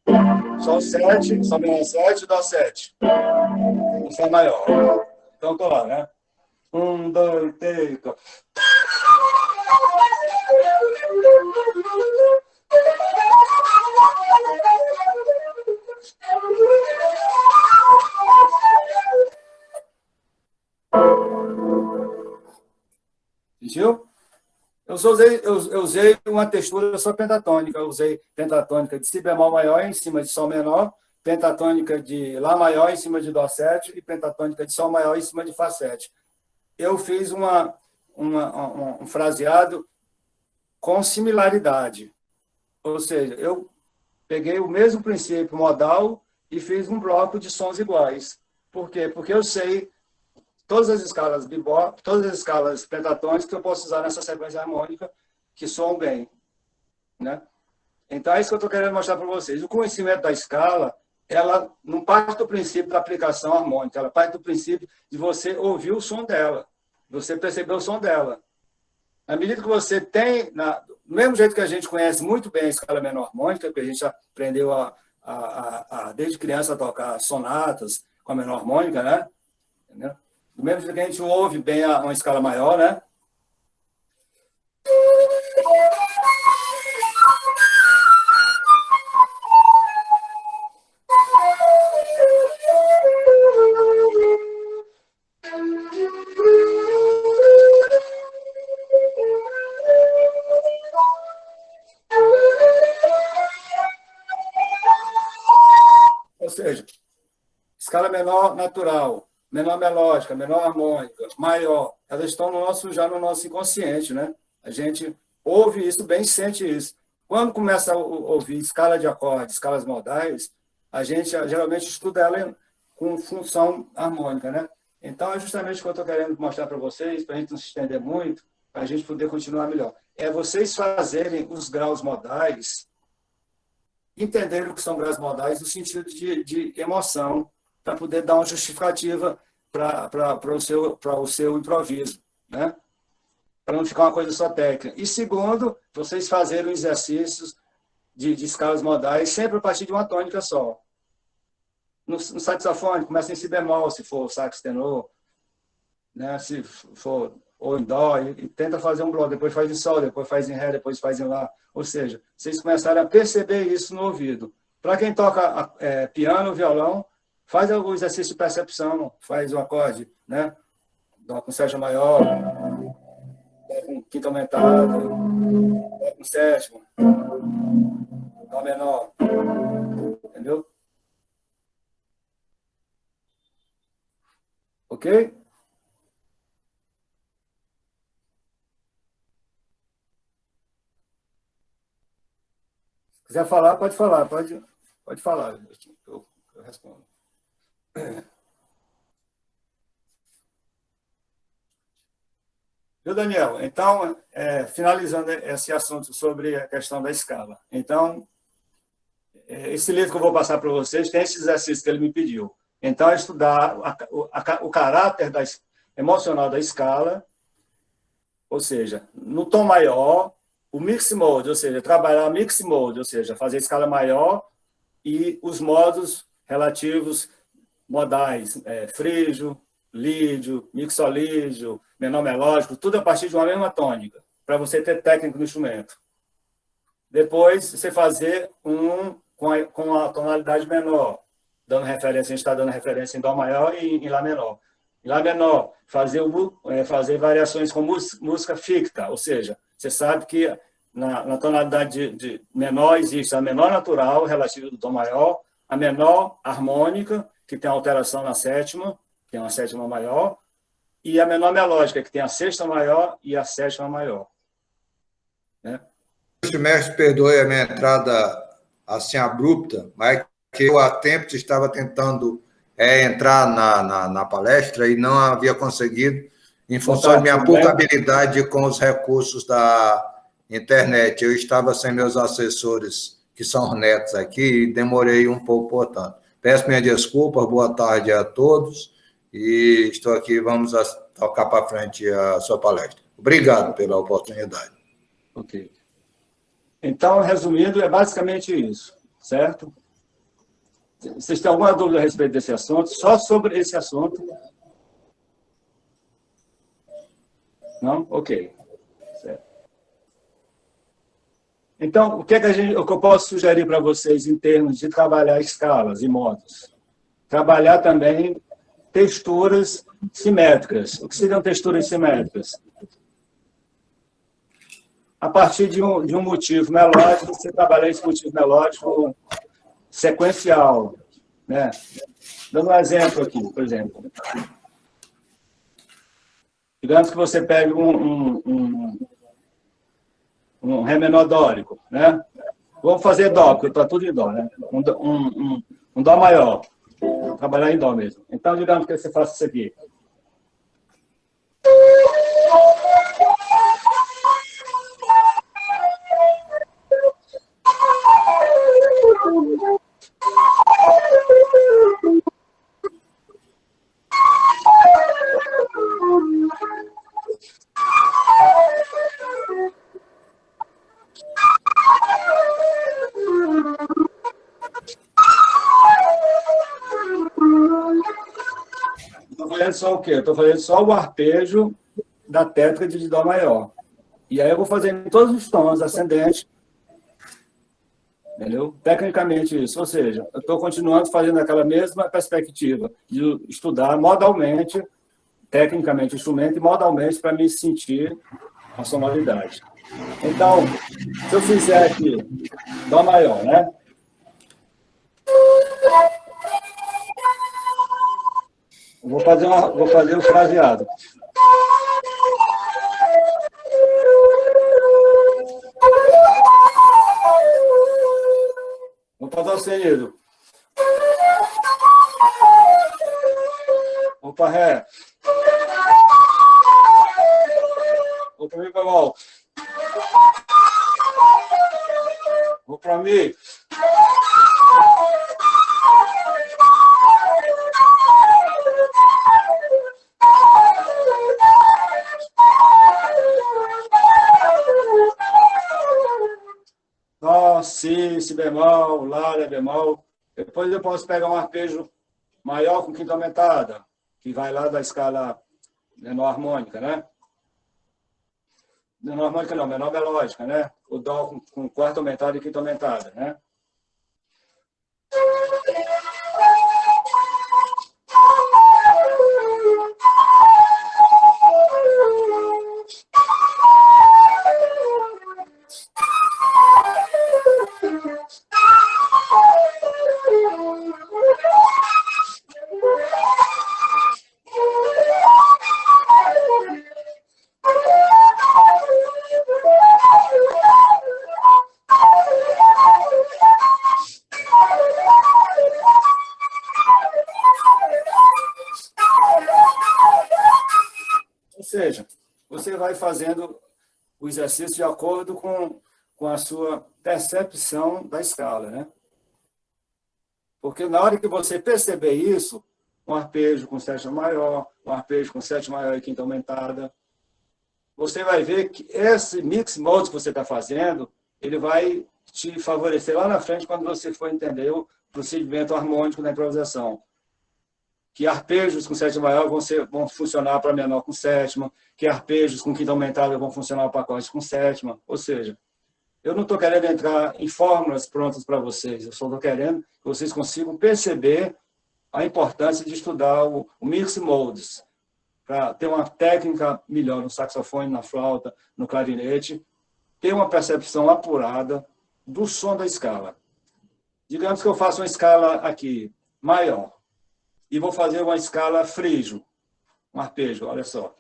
Sol 7, Sol menor 7 e Dó 7. Um Sol maior. Então, estou lá, né? 1, 2, 3, 4. Sentiu? Eu usei uma textura só pentatônica. Eu usei pentatônica de Si bemol maior em cima de Sol menor, pentatônica de Lá maior em cima de Dó 7 e pentatônica de Sol maior em cima de Fá 7. Eu fiz um fraseado com similaridade. Ou seja, eu peguei o mesmo princípio modal e fiz um bloco de sons iguais. Por quê? Porque eu sei todas as escalas bebop, todas as escalas pentatônicas que eu posso usar nessa sequência harmônica que soam bem, né? Então, é isso que eu estou querendo mostrar para vocês. O conhecimento da escala, ela não parte do princípio da aplicação harmônica, ela parte do princípio de você ouvir o som dela, você perceber o som dela. Na medida que você tem, do mesmo jeito que a gente conhece muito bem a escala menor harmônica, porque a gente aprendeu desde criança a tocar sonatas com a menor harmônica, né? Entendeu? Do mesmo jeito que a gente ouve bem uma escala maior, né? Ou seja, escala menor natural, menor melódica, menor harmônica, maior, elas estão já no nosso inconsciente, né? A gente ouve isso bem, sente isso. Quando começa a ouvir escala de acordes, escalas modais, a gente geralmente estuda ela com função harmônica, né? Então, é justamente o que eu estou querendo mostrar para vocês, para a gente não se estender muito, para a gente poder continuar melhor. É vocês fazerem os graus modais, entenderem o que são graus modais no sentido de emoção, para poder dar uma justificativa para o seu improviso, né? Para não ficar uma coisa só técnica. E segundo, vocês fazerem exercícios de escalas modais sempre a partir de uma tônica só. No saxofone, começa em Si bemol, se for sax tenor, né? Se for ou em Dó, e tenta fazer um bloco, depois faz em Sol, depois faz em Ré, depois faz em Lá. Ou seja, vocês começaram a perceber isso no ouvido. Para quem toca piano, violão, faz o exercício de percepção, faz o acorde, né? Dó com sétima maior, Dó com quinta aumentada, Dó com sétima, Dó menor. Entendeu? Ok? Se quiser falar, pode falar, pode falar, eu respondo. Viu, Daniel? Então, finalizando esse assunto sobre a questão da escala. Então, esse livro que eu vou passar para vocês tem esse exercício que ele me pediu. Então, é estudar o caráter emocional da escala, ou seja, no tom maior, o mix mode, ou seja, trabalhar mix mode, ou seja, fazer a escala maior e os modos relativos modais, frígio, lídio, mixolídio, menor melódico, tudo a partir de uma mesma tônica, para você ter técnica no instrumento. Depois, você fazer com a tonalidade menor, dando referência, a gente está dando referência em Dó maior e em Lá menor. Em Lá menor, fazer variações com música ficta, ou seja, você sabe que na tonalidade de menor existe a menor natural, relativa do tom maior, a menor harmônica, que tem alteração na sétima, que é uma sétima maior, e a menor melódica, que tem a sexta maior e a sétima maior. Né? Mestre, perdoe a minha entrada assim abrupta, mas que eu há tempo estava tentando entrar na palestra e não havia conseguido, em função de minha pouca habilidade com os recursos internet. Eu estava sem meus assessores, que são netos aqui, e demorei um pouco, portanto. Peço minha desculpa, boa tarde a todos, e estou aqui, vamos tocar para frente a sua palestra. Obrigado pela oportunidade. Ok. Então, resumindo, é basicamente isso, certo? Vocês têm alguma dúvida a respeito desse assunto? Só sobre esse assunto? Não? Ok. Certo. Então, o que eu posso sugerir para vocês em termos de trabalhar escalas e modos? Trabalhar também texturas simétricas. O que seriam texturas simétricas? A partir de um motivo melódico, você trabalha esse motivo melódico sequencial, né? Dando um exemplo aqui, por exemplo. Digamos que você pegue um Ré menor dórico, né? Vamos fazer Dó, porque está tudo em Dó, né? Um Dó maior. Vou trabalhar em Dó mesmo. Então, digamos que você faça isso aqui. Estou fazendo só o quê? Estou fazendo só o arpejo da tétrade de Dó maior. E aí eu vou fazer em todos os tons ascendentes. Entendeu? Tecnicamente isso. Ou seja, eu estou continuando fazendo aquela mesma perspectiva de estudar modalmente, tecnicamente o instrumento, e modalmente para me sentir a sonoridade. Então, se eu fizer aqui Dó maior, né? Vou fazer o fraseado. Vou fazer o sustenido. Vou para Ré. Vou para Mi bemol. Vou para Mi. Dó, si bemol, lá, ré bemol. Depois eu posso pegar um arpejo maior com quinta aumentada, que vai lá da escala menor harmônica, né? Menor harmônica não, menor melódica, né? O Dó com quarta aumentada e quinta aumentada, né? Ou seja, você vai fazendo o exercício de acordo com a sua percepção da escala, né? Porque na hora que você perceber isso, um arpejo com sétima maior, um arpejo com sétima maior e quinta aumentada, você vai ver que esse mix mode que você está fazendo, ele vai te favorecer lá na frente quando você for entender o procedimento harmônico da improvisação. Que arpejos com sétima maior vão funcionar para menor com sétima, que arpejos com quinta aumentada vão funcionar para acorde com sétima. Ou seja, eu não estou querendo entrar em fórmulas prontas para vocês, eu só estou querendo que vocês consigam perceber a importância de estudar o mix modes, para ter uma técnica melhor no saxofone, na flauta, no clarinete, ter uma percepção apurada do som da escala. Digamos que eu faço uma escala aqui maior e vou fazer uma escala frígio, um arpejo, olha só.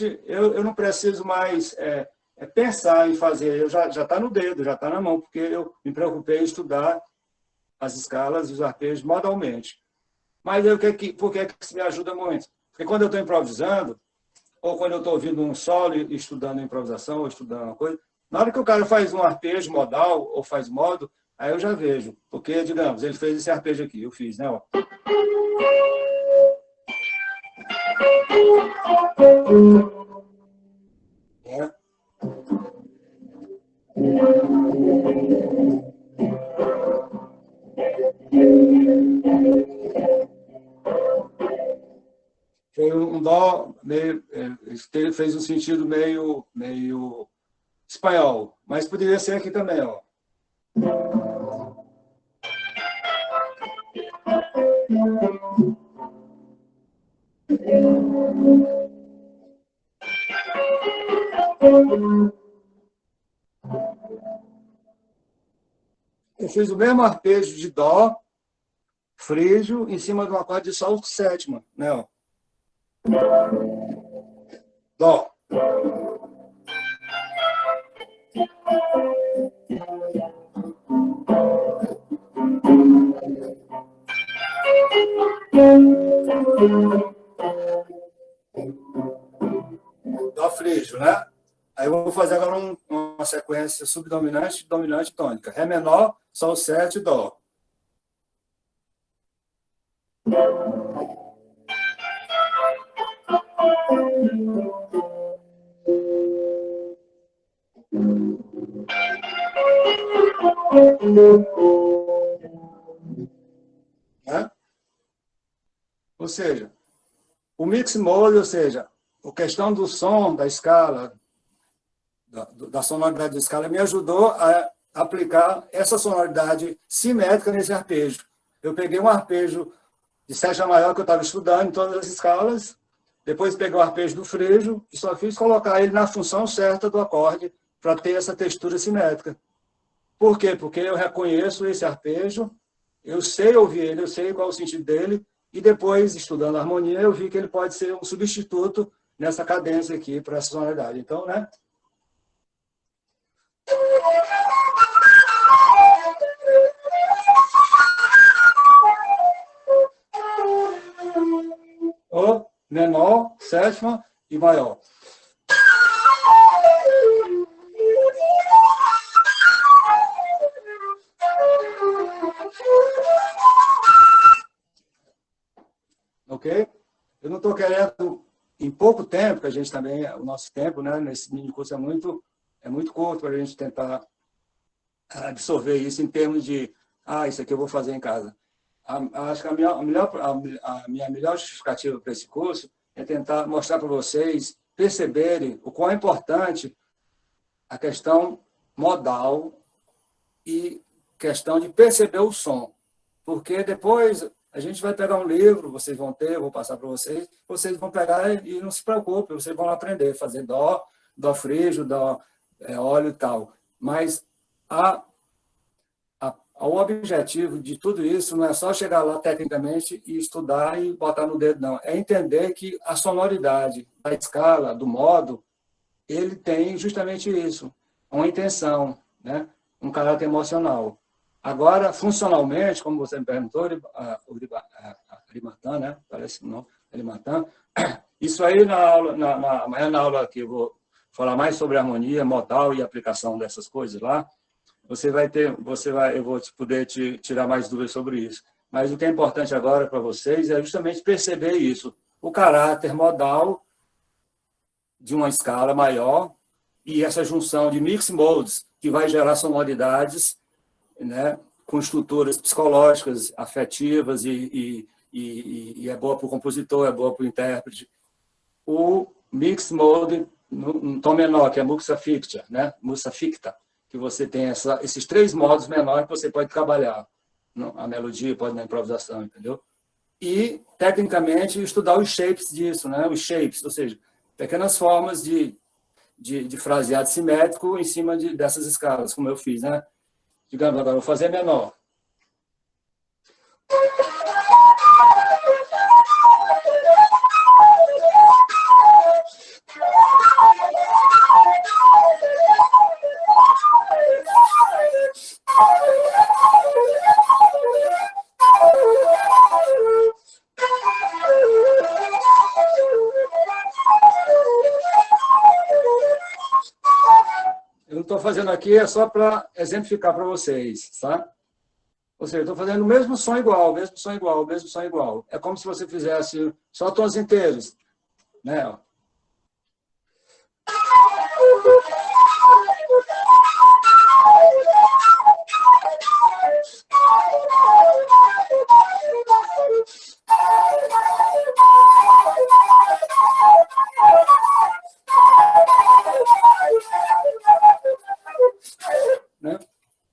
realmente, eu não preciso mais pensar em fazer, já está no dedo, já está na mão, porque eu me preocupei em estudar as escalas e os arpejos modalmente. Mas por que isso me ajuda muito? Porque quando eu estou improvisando, ou quando eu estou ouvindo um solo e estudando improvisação, ou estudando uma coisa, na hora que o cara faz um arpejo modal, ou faz modo, aí eu já vejo. Porque, digamos, ele fez esse arpejo aqui, eu fiz, né? Ó. É. Foi um dó meio, ele fez um sentido meio espanhol, mas poderia ser aqui também, ó. Eu fiz o mesmo arpejo de dó, frígio, em cima de um acorde de sol sétima, né? Ó. Dó. Dó frígio, né? Aí eu vou fazer agora uma sequência subdominante, dominante, tônica. Ré menor, sol 7, dó. Né? Ou seja, o mix mode, ou seja, a questão do som, da escala, da sonoridade da escala, me ajudou a aplicar essa sonoridade simétrica nesse arpejo. Eu peguei um arpejo de sétima maior que eu estava estudando em todas as escalas, depois peguei o arpejo do frejo e só fiz colocar ele na função certa do acorde para ter essa textura simétrica. Por quê? Porque eu reconheço esse arpejo, eu sei ouvir ele, eu sei qual é o sentido dele, e depois, estudando a harmonia, eu vi que ele pode ser um substituto nessa cadência aqui para essa sonoridade. Então, né? O menor, sétima e maior. Ok? Eu não estou querendo, em pouco tempo, que a gente também, o nosso tempo, né, nesse mini curso é muito curto para a gente tentar absorver isso em termos de, isso aqui eu vou fazer em casa. Acho que a minha melhor justificativa para esse curso é tentar mostrar para vocês perceberem o quão é importante a questão modal e questão de perceber o som. Porque depois a gente vai pegar um livro, vocês vão ter, eu vou passar para vocês vão pegar e não se preocupem, vocês vão aprender a fazer dó frígio, dó óleo e tal. Mas o objetivo de tudo isso não é só chegar lá tecnicamente e estudar e botar no dedo, não. É entender que a sonoridade da escala, do modo, ele tem justamente isso, uma intenção, né? Um caráter emocional. Agora, funcionalmente, como você me perguntou, Arimatan, né? Parece não, Arimatan. Isso aí, amanhã na aula que eu vou falar mais sobre harmonia modal e aplicação dessas coisas lá, eu vou poder te tirar mais dúvidas sobre isso. Mas o que é importante agora para vocês é justamente perceber isso, o caráter modal de uma escala maior e essa junção de mix modes que vai gerar sonoridades, né, com estruturas psicológicas, afetivas e é boa para o compositor, é boa para o intérprete. O mix mode no tom menor, que é musa ficta, né, musa ficta, que você tem esses três modos menores que você pode trabalhar. A melodia pode na improvisação, entendeu? E, tecnicamente, estudar os shapes disso, né? Os shapes, ou seja, pequenas formas de fraseado simétrico em cima dessas escalas, como eu fiz, né? Digamos, agora eu vou fazer menor. estou fazendo aqui é só para exemplificar para vocês, tá? Ou seja, eu estou fazendo o mesmo som igual, mesmo som igual, mesmo som igual. É como se você fizesse só tons inteiros, né? Né? Ou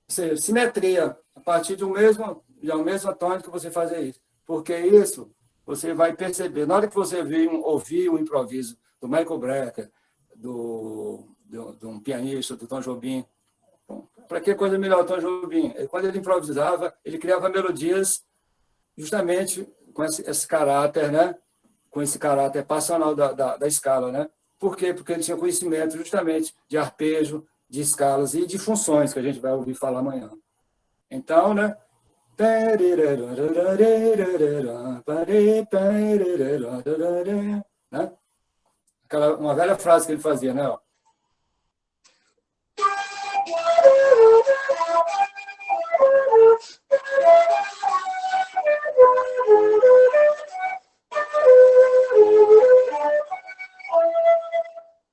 seja, simetria, a partir de uma mesma tônica você fazer isso. Porque isso você vai perceber. Na hora que você ouvir o improviso do Michael Brecker, de um pianista, do Tom Jobim, para que coisa melhor o Tom Jobim? Quando ele improvisava, ele criava melodias justamente com esse caráter, né? Com esse caráter passional da escala, né? Por quê? Porque ele tinha conhecimento justamente de arpejo, de escalas e de funções, que a gente vai ouvir falar amanhã. Então, né? Né? Uma velha frase que ele fazia, né?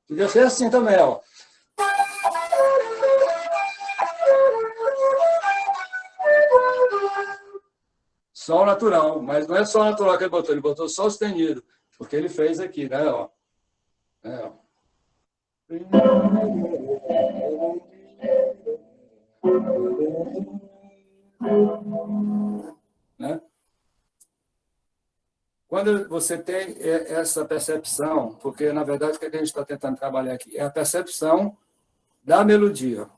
Podia ser assim também, ó. Sol natural, mas não é sol natural que ele botou sol sustenido, porque ele fez aqui, né? Ó. É, ó. Né? Quando você tem essa percepção, porque, na verdade, o que a gente está tentando trabalhar aqui é a percepção da melodia.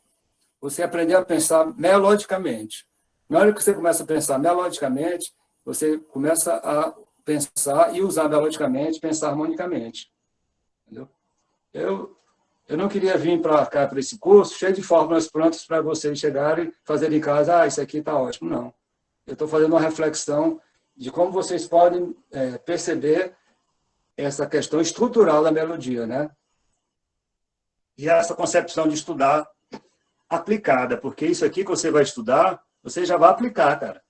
Você aprender a pensar melodicamente. Na hora que você começa a pensar melodicamente, você começa a pensar e usar melodicamente, pensar harmonicamente. Entendeu? Eu não queria vir para cá, para esse curso, cheio de fórmulas prontas para vocês chegarem e fazerem em casa, isso aqui está ótimo. Não. Eu estou fazendo uma reflexão de como vocês podem perceber essa questão estrutural da melodia, né? E essa concepção de estudar aplicada, porque isso aqui que você vai estudar, você já vai aplicar, cara.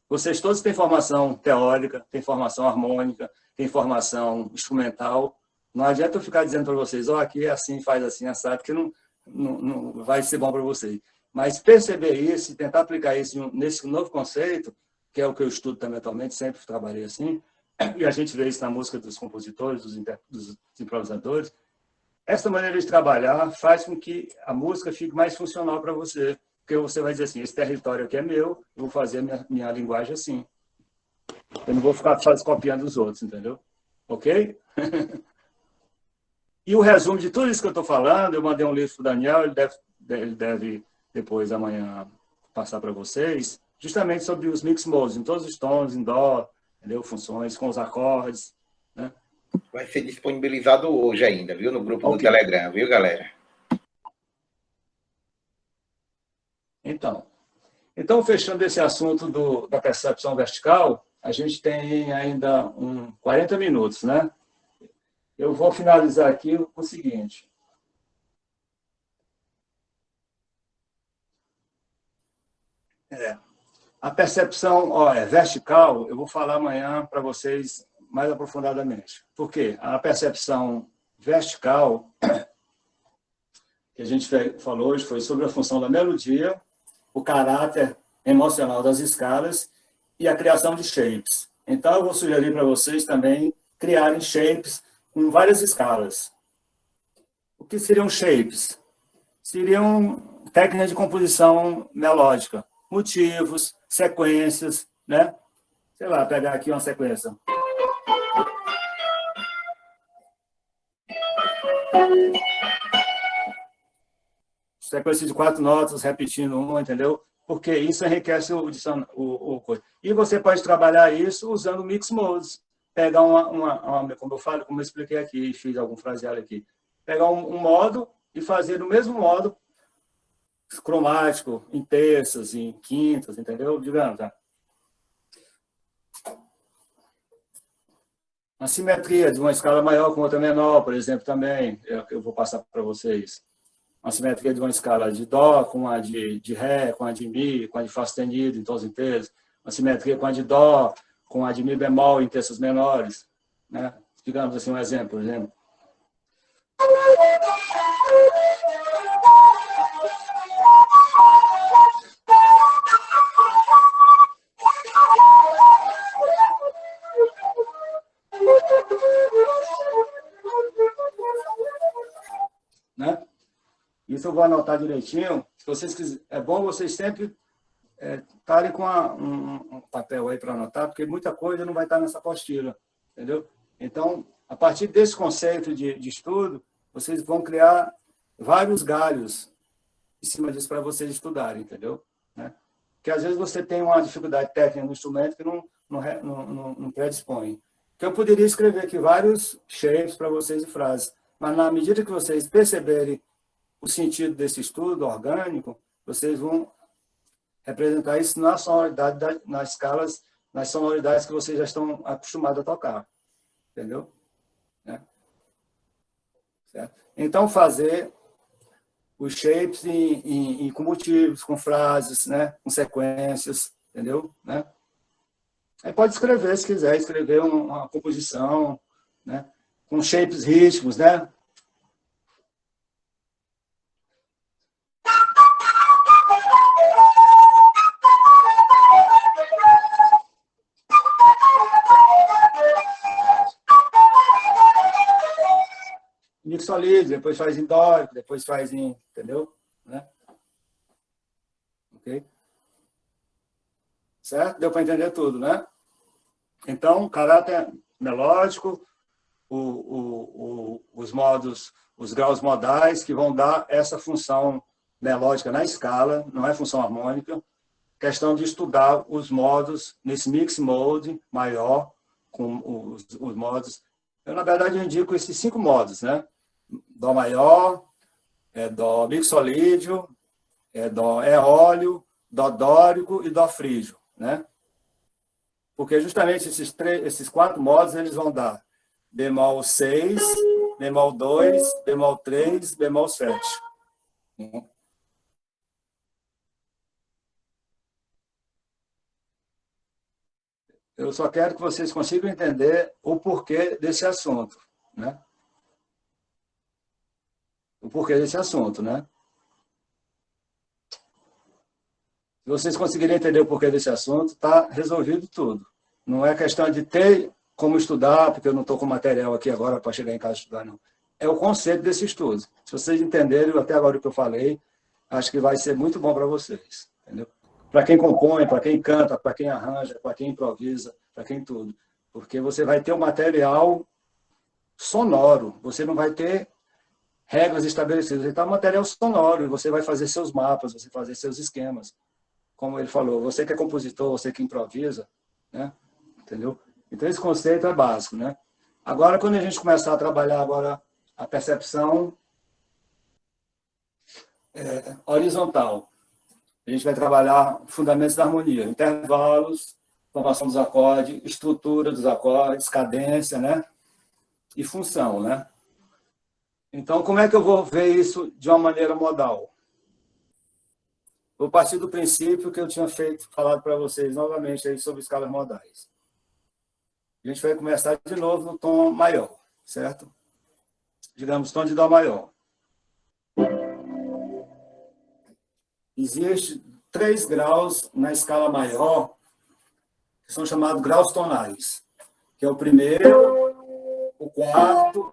Vocês todos têm formação teórica, têm formação harmônica, têm formação instrumental. Não adianta eu ficar dizendo para vocês, aqui é assim, faz assim, assado, que não vai ser bom para vocês. Mas perceber isso e tentar aplicar isso nesse novo conceito, que é o que eu estudo também atualmente, sempre trabalhei assim, e a gente vê isso na música dos compositores, dos improvisadores. Essa maneira de trabalhar faz com que a música fique mais funcional para você, porque você vai dizer assim, esse território aqui é meu, eu vou fazer a minha linguagem assim. Eu não vou ficar copiando os outros, entendeu? Ok? E o resumo de tudo isso que eu estou falando, eu mandei um livro para o Daniel, ele deve depois, amanhã, passar para vocês, justamente sobre os mix modes, em todos os tons, em dó, entendeu? Funções, com os acordes, né? Vai ser disponibilizado hoje ainda, viu? No grupo do Telegram, viu, galera? Então, fechando esse assunto da percepção vertical, a gente tem ainda 40 minutos, né? Eu vou finalizar aqui com o seguinte. A percepção vertical, eu vou falar amanhã para vocês mais aprofundadamente. Por quê? A percepção vertical, que a gente falou hoje, foi sobre a função da melodia, o caráter emocional das escalas e a criação de shapes. Então, eu vou sugerir para vocês também criarem shapes com várias escalas. O que seriam shapes? Seriam técnicas de composição melódica, motivos, sequências, né? Sei lá, pegar aqui uma sequência. Sequência de 4 notas, repetindo uma, entendeu? Porque isso enriquece o coisa. E você pode trabalhar isso usando mix modes. Pegar como eu falo, como eu expliquei aqui, fiz algum fraseado aqui. Pegar um modo e fazer do mesmo modo cromático, em terças, em quintas, entendeu? Digamos, tá? Uma simetria de uma escala maior com outra menor, por exemplo, também, eu vou passar para vocês. uma simetria de uma escala de Dó, com a de Ré, com a de Mi, com a de Fá sustenido em tons inteiros, uma simetria com a de Dó, com a de Mi bemol em terços menores, né? Digamos assim, um exemplo, por exemplo. Né? Isso eu vou anotar direitinho. Se vocês quiserem, é bom vocês sempre estarem com um papel aí para anotar, porque muita coisa não vai estar nessa apostila, entendeu? Então, a partir desse conceito de estudo, vocês vão criar vários galhos em cima disso para vocês estudarem, entendeu? Né? Porque às vezes você tem uma dificuldade técnica no instrumento que não predispõe. Então, eu poderia escrever aqui vários shapes para vocês e frases, mas na medida que vocês perceberem o sentido desse estudo orgânico, vocês vão representar isso na sonoridade, nas escalas, nas sonoridades que vocês já estão acostumados a tocar. Entendeu? Né? Certo? Então, fazer os shapes com motivos, com frases, né? Com sequências, entendeu? Né? Aí pode escrever, se quiser, escrever uma composição, né? Com shapes rítmicos, né? Mixolídio, depois faz em dórico, depois faz em... Entendeu? Né? Ok? Certo? Deu para entender tudo, né? Então, caráter melódico, os modos, os graus modais que vão dar essa função melódica na escala, não é função harmônica. Questão de estudar os modos nesse mix mode maior, com os modos. Eu, na verdade, indico esses 5 modos, né? Dó maior, Dó mixolídio, Dó eólio, Dó dórico e Dó frígio, né? Porque justamente esses 4 modos eles vão dar bemol 6, bemol 2, bemol 3, bemol 7. Eu só quero que vocês consigam entender o porquê desse assunto, né? O porquê desse assunto, né? Se vocês conseguirem entender o porquê desse assunto, está resolvido tudo. Não é questão de ter como estudar, porque eu não estou com material aqui agora para chegar em casa e estudar, não. É o conceito desse estudo. Se vocês entenderem até agora o que eu falei, acho que vai ser muito bom para vocês, entendeu? Para quem compõe, para quem canta, para quem arranja, para quem improvisa, para quem tudo. Porque você vai ter um material sonoro, você não vai ter regras estabelecidas. Você está um material sonoro, e você vai fazer seus mapas, você vai fazer seus esquemas. Como ele falou, você que é compositor, você que improvisa, né? Entendeu? Então, esse conceito é básico, né? Agora, quando a gente começar a trabalhar agora a percepção horizontal, a gente vai trabalhar fundamentos da harmonia, intervalos, formação dos acordes, estrutura dos acordes, cadência, né? E função, né? Então, como é que eu vou ver isso de uma maneira modal? Vou partir do princípio que eu tinha falado para vocês novamente aí sobre escalas modais. A gente vai começar de novo no tom maior, certo? Digamos, tom de Dó maior. Existem 3 graus na escala maior, que são chamados graus tonais, que é o primeiro, o quarto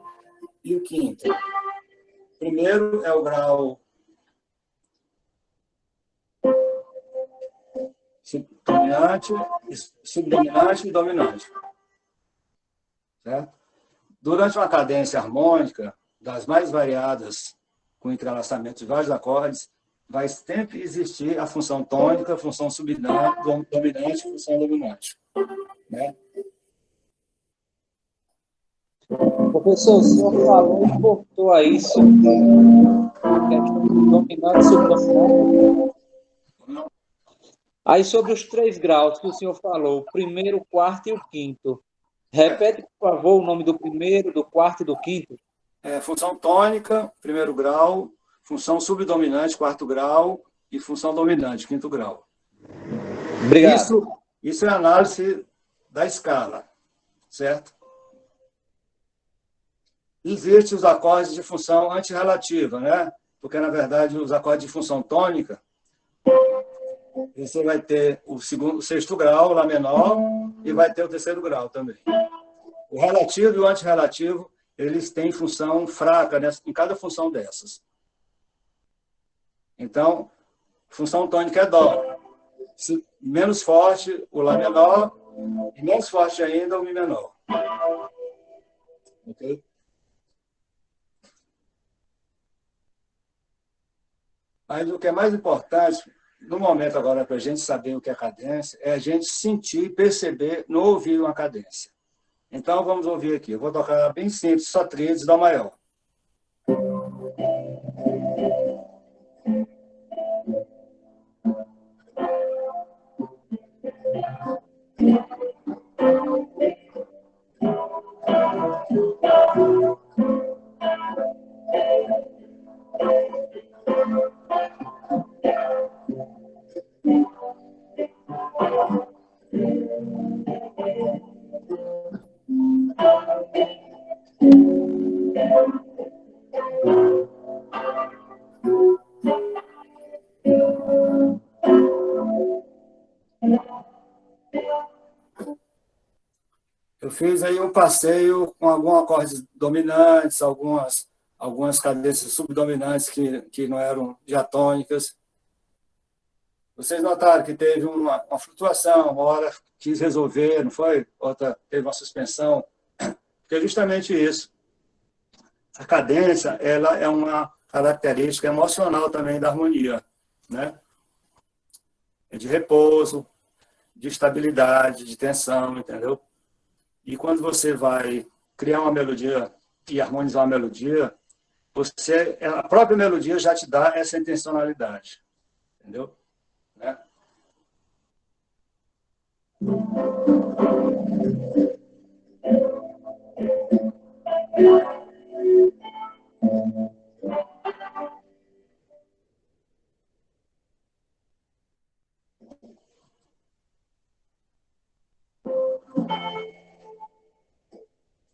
e o quinto. O primeiro é o grau dominante, subdominante e dominante. Certo? Durante uma cadência harmônica, das mais variadas, com entrelaçamento de vários acordes, vai sempre existir a função tônica, a função dominante e a função dominante. Né? Professor, o senhor falou e voltou aí sobre a questão do dominante e subdominante. Aí, sobre os 3 graus que o senhor falou, o primeiro, o quarto e o quinto. Repete, por favor, o nome do primeiro, do quarto e do quinto. Função tônica, primeiro grau, função subdominante, quarto grau, e função dominante, quinto grau. Obrigado. Isso é análise da escala, certo? Existem os acordes de função antirrelativa, né? Porque, na verdade, os acordes de função tônica, você vai ter o sexto grau, Lá menor, e vai ter o terceiro grau também. O relativo e o antirrelativo, eles têm função fraca em cada função dessas. Então, função tônica é Dó. Menos forte, o Lá menor, e menos forte ainda, o Mi menor. Ok? Mas o que é mais importante, no momento agora, para a gente saber o que é cadência, é a gente sentir, perceber no ouvido uma cadência. Então, vamos ouvir aqui. Eu vou tocar bem simples, só tríades, Dó maior. Eu fiz aí um passeio com alguns acordes dominantes, algumas cadências subdominantes que não eram diatônicas. Vocês notaram que teve uma flutuação, uma hora quis resolver, não foi? Outra teve uma suspensão. Porque é justamente isso. A cadência, ela é uma característica emocional também da harmonia, né? É de repouso, de estabilidade, de tensão, entendeu? E quando você vai criar uma melodia e harmonizar uma melodia, a própria melodia já te dá essa intencionalidade, entendeu? Né?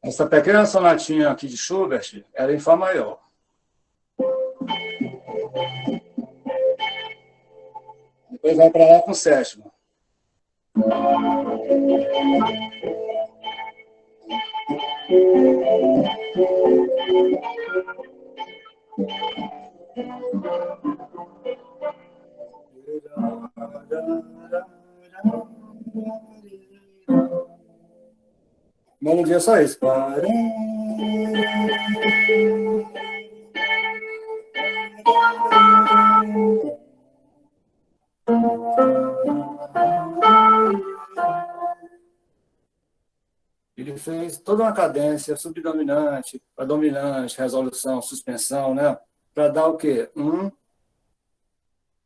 Essa pequena sonatinha aqui de Schubert era em Fá maior. Depois vai para lá com sétima. Melodia é só isso. Ele fez toda uma cadência subdominante, para dominante, resolução, suspensão, né? Para dar o quê?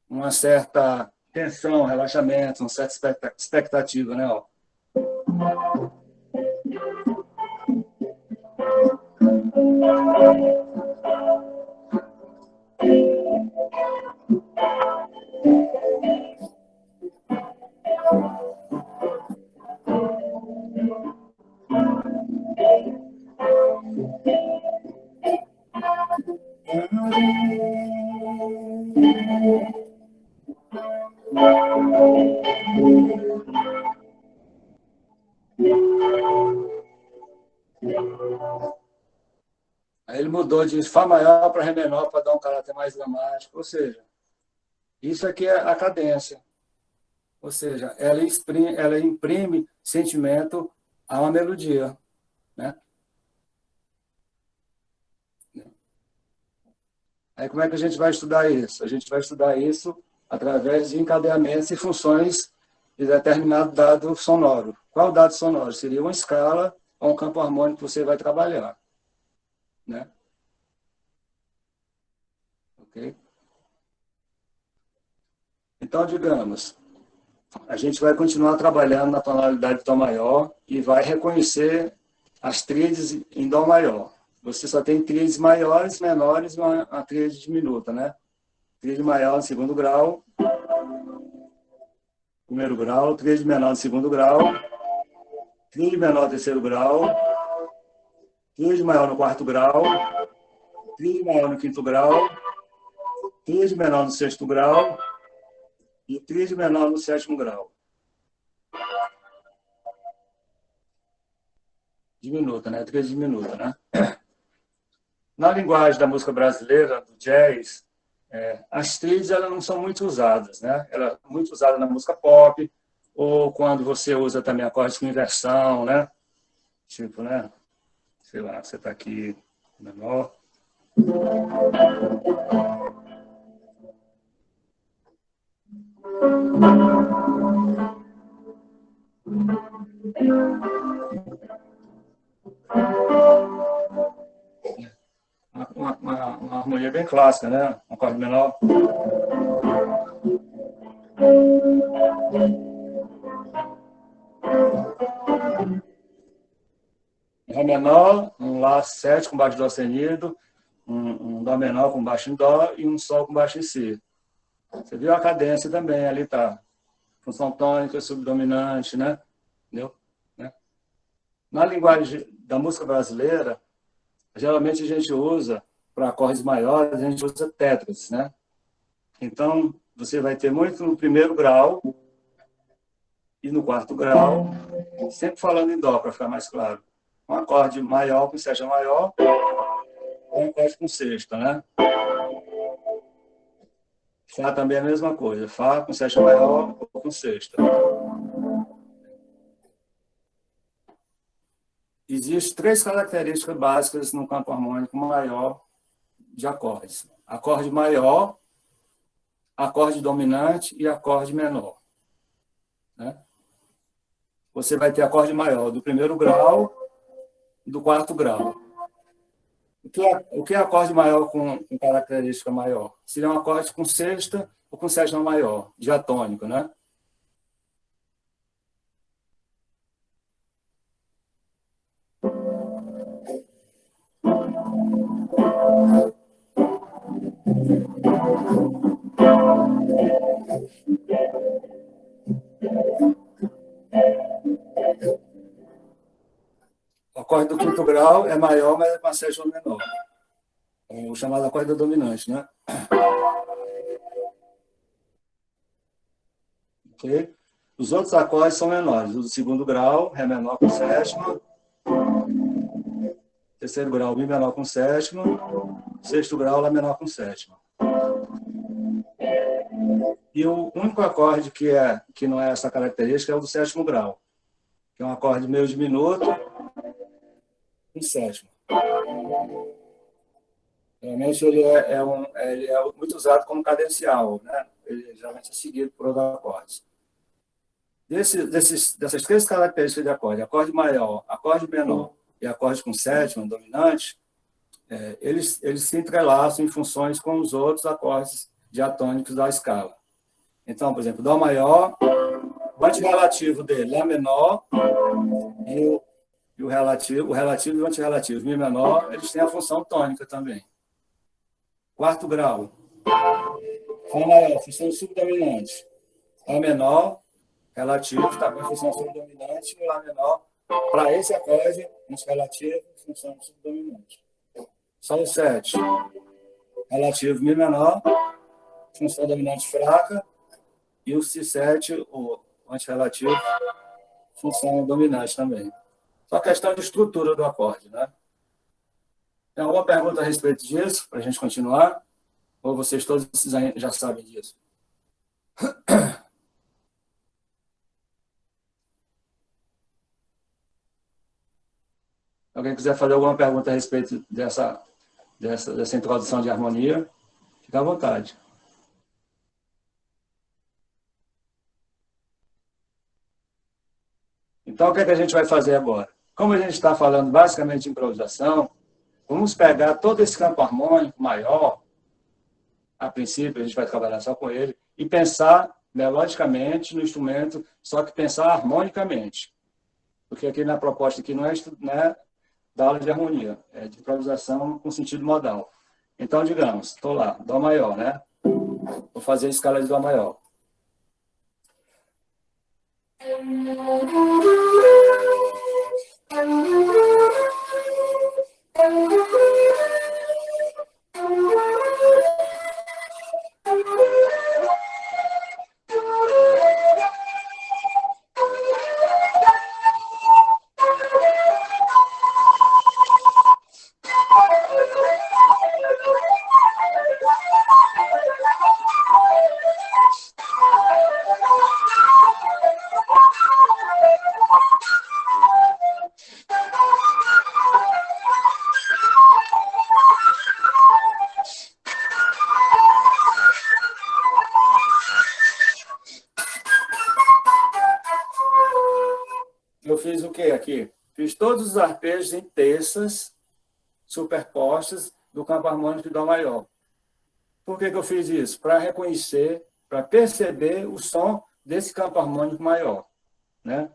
Uma certa tensão, relaxamento, uma certa expectativa, né? Ó. Aí ele mudou de Fá maior para Ré menor para dar um caráter mais dramático. Ou seja, isso aqui é a cadência. Ou seja, ela imprime sentimento a uma melodia. Né? Aí como é que a gente vai estudar isso? A gente vai estudar isso através de encadeamentos e funções de determinado dado sonoro. Qual dado sonoro? Seria uma escala ou um campo harmônico que você vai trabalhar. Né? Ok? Então, digamos, a gente vai continuar trabalhando na tonalidade de Dó maior e vai reconhecer as tríades em Dó maior. você só tem tríades maiores, menores e uma tríade diminuta, né? Tríade maior no segundo grau, primeiro grau, tríade menor no segundo grau, tríade menor no terceiro grau, tríade maior no quarto grau, tríade maior no quinto grau, tríade menor no sexto grau e tríade menor no sétimo grau. Diminuta, né? Tríade diminuta, né? Na linguagem da música brasileira, do jazz, as tríades elas não são muito usadas, né? Ela é muito usada na música pop, ou quando você usa também acordes com inversão, né? Tipo, né? Sei lá, você está aqui menor. Uma harmonia bem clássica, né? Um acorde menor. Ré menor, um Lá 7 com baixo Dó sustenido, um Dó menor com baixo em Dó e um Sol com baixo em Si. Você viu a cadência também, ali tá. Função tônica, subdominante, né? Entendeu? Né? Na linguagem da música brasileira, geralmente a gente usa, para acordes maiores, a gente usa tétrades, né? Então, você vai ter muito no primeiro grau e no quarto grau, sempre falando em Dó, para ficar mais claro. Um acorde maior com sexta maior, ou um acorde com sexta, né? Fá também é a mesma coisa, Fá com sexta maior ou com sexta. Existem 3 características básicas no campo harmônico maior de acordes. Acorde maior, acorde dominante e acorde menor. Né? Você vai ter acorde maior do primeiro grau e do quarto grau. O que é acorde maior com característica maior? Seria um acorde com sexta ou com sétima maior, diatônico, né? O acorde do quinto grau é maior, mas é com a sétima menor. É o chamado acorde dominante, né? Okay? Os outros acordes são menores. O do segundo grau, Ré menor com sétima. Terceiro grau, Mi menor com sétima. Sexto grau, Lá menor com sétima. E o único acorde que não é essa característica é o do sétimo grau, que é um acorde meio diminuto em sétima. Realmente ele é muito usado como cadencial, né? Ele geralmente é seguido por outros acordes. Dessas 3 características de acorde maior, acorde menor e acorde com sétima, dominante, eles se entrelaçam em funções com os outros acordes diatônicos da escala. Então, por exemplo, Dó maior, o antirrelativo dele, Lá menor, e o relativo e o antirrelativo, Mi menor, eles têm a função tônica também. Quarto grau, Fá maior, função subdominante. Lá menor, relativo, também função subdominante, e Lá menor, para esse acorde, antirrelativo, função subdominante. Sol 7, relativo Mi menor, função dominante fraca, e o Si7, o antirrelativo, função dominante também. Só questão de estrutura do acorde, né? Tem alguma pergunta a respeito disso, para a gente continuar? Ou vocês todos já sabem disso? Alguém quiser fazer alguma pergunta a respeito dessa introdução de harmonia, fica à vontade. Então, o que a gente vai fazer agora? Como a gente está falando basicamente de improvisação, vamos pegar todo esse campo harmônico maior, a princípio a gente vai trabalhar só com ele, e pensar melodicamente no instrumento, só que pensar harmonicamente. Porque aqui na proposta aqui não é da aula de harmonia, de improvisação com sentido modal. Então, digamos, estou lá, Dó maior, né? Vou fazer a escala de Dó maior. Eu fiz o quê aqui? Fiz todos os arpejos em terças superpostas do campo harmônico de Dó maior. Por que eu fiz isso? Para reconhecer, para perceber o som desse campo harmônico maior, né?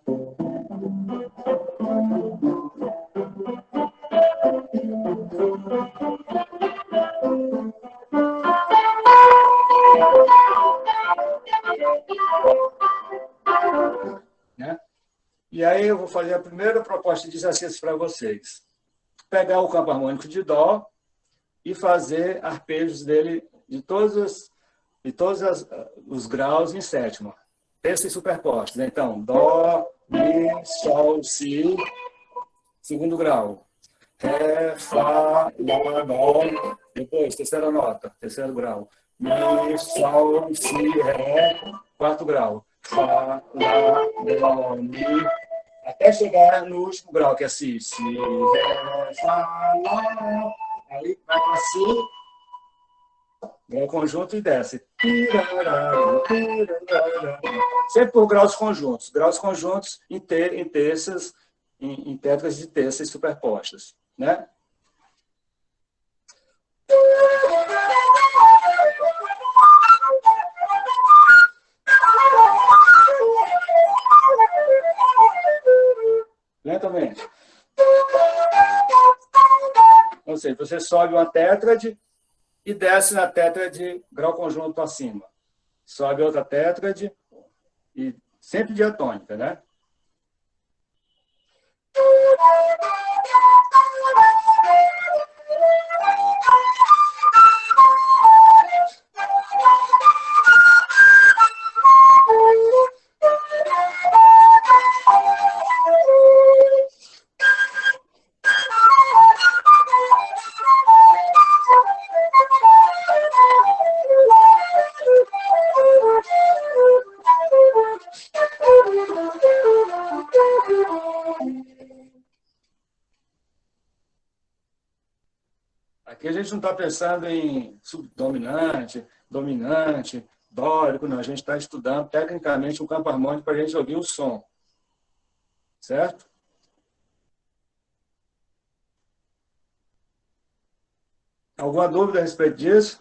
E aí eu vou fazer a primeira proposta de exercício para vocês. Pegar o campo harmônico de Dó e fazer arpejos dele de todos os graus em sétima. Terças superpostos. Então, Dó, Mi, Sol, Si, segundo grau. Ré, Fá, Lá, Dó. Depois, terceira nota, terceiro grau. Mi, Sol, Si, Ré, quarto grau. Fá, Lá, Dó, Mi. Até chegar no último grau, que é Si. Si, Ré, Fá, Lá. Aí vai para Si. Grau conjunto e desce. Sempre por graus conjuntos. Graus conjuntos em terças, em tétricas de terças superpostas, né? Lentamente. Ou seja, você sobe uma tétrade e desce na tétrade grau conjunto acima. Sobe outra tétrade e sempre diatônica, né? Aqui a gente não está pensando em subdominante, dominante, dórico, não. A gente está estudando tecnicamente um campo harmônico para a gente ouvir o som. Certo? Alguma dúvida a respeito disso?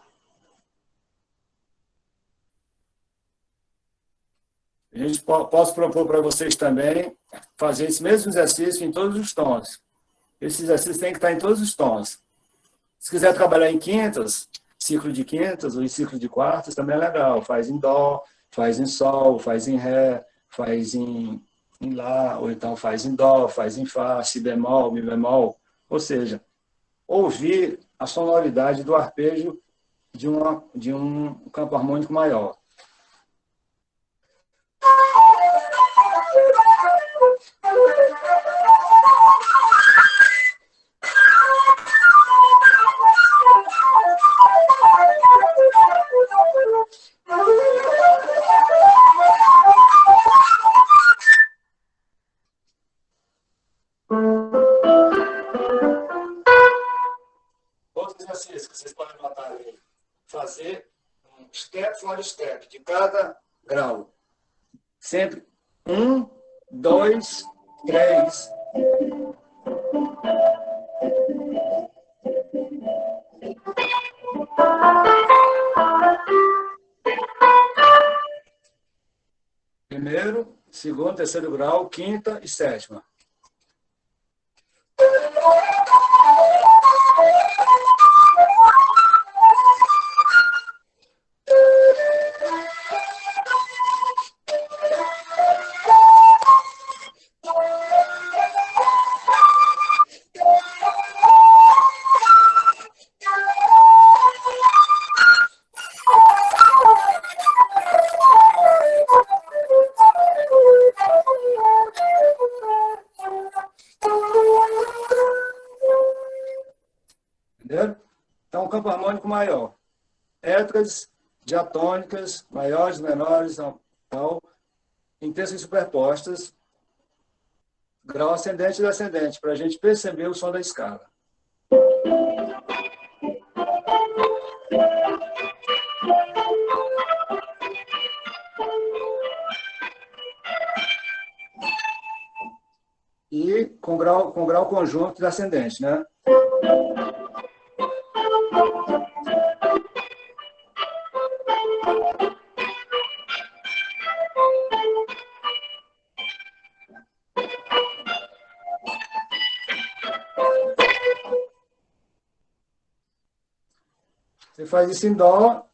A gente posso propor para vocês também fazer esse mesmo exercício em todos os tons. Esse exercício tem que estar em todos os tons. Se quiser trabalhar em quintas, ciclo de quintas ou em ciclo de quartas, também é legal. Faz em Dó, faz em Sol, faz em Ré, faz em Lá, ou então faz em Dó, faz em Fá, Si bemol, Mi bemol. Ou seja, ouvir a sonoridade do arpejo de um campo harmônico maior. Outro exercício que vocês podem notar aí. Fazer um step for step de cada grau. Sempre 1, 2, 3. Primeiro, segundo, terceiro grau, quinta e sétima. harmônico maior. Hétrades, diatônicas, maiores, menores, tal, intensas superpostas, grau ascendente e descendente, para a gente perceber o som da escala. E com grau conjunto descendente, né? Você faz isso em dó,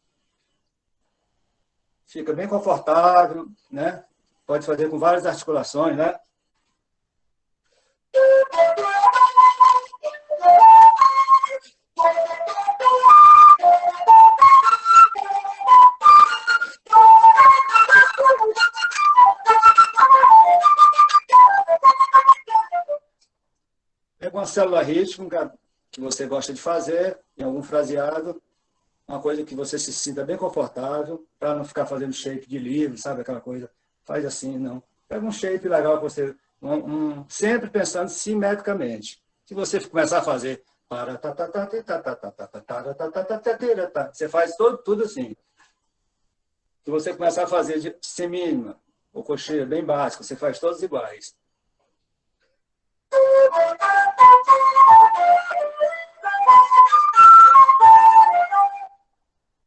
fica bem confortável, né? Pode fazer com várias articulações, né? Pega uma célula rítmica que você gosta de fazer, em algum fraseado, uma coisa que você se sinta bem confortável, para não ficar fazendo shape de livro, sabe? Aquela coisa, faz assim, não. Pega um shape legal que você... sempre pensando simetricamente. Se você começar a fazer... Você faz tudo assim. Se você começar a fazer de semínima, ou cocheira bem básico, você faz todos iguais.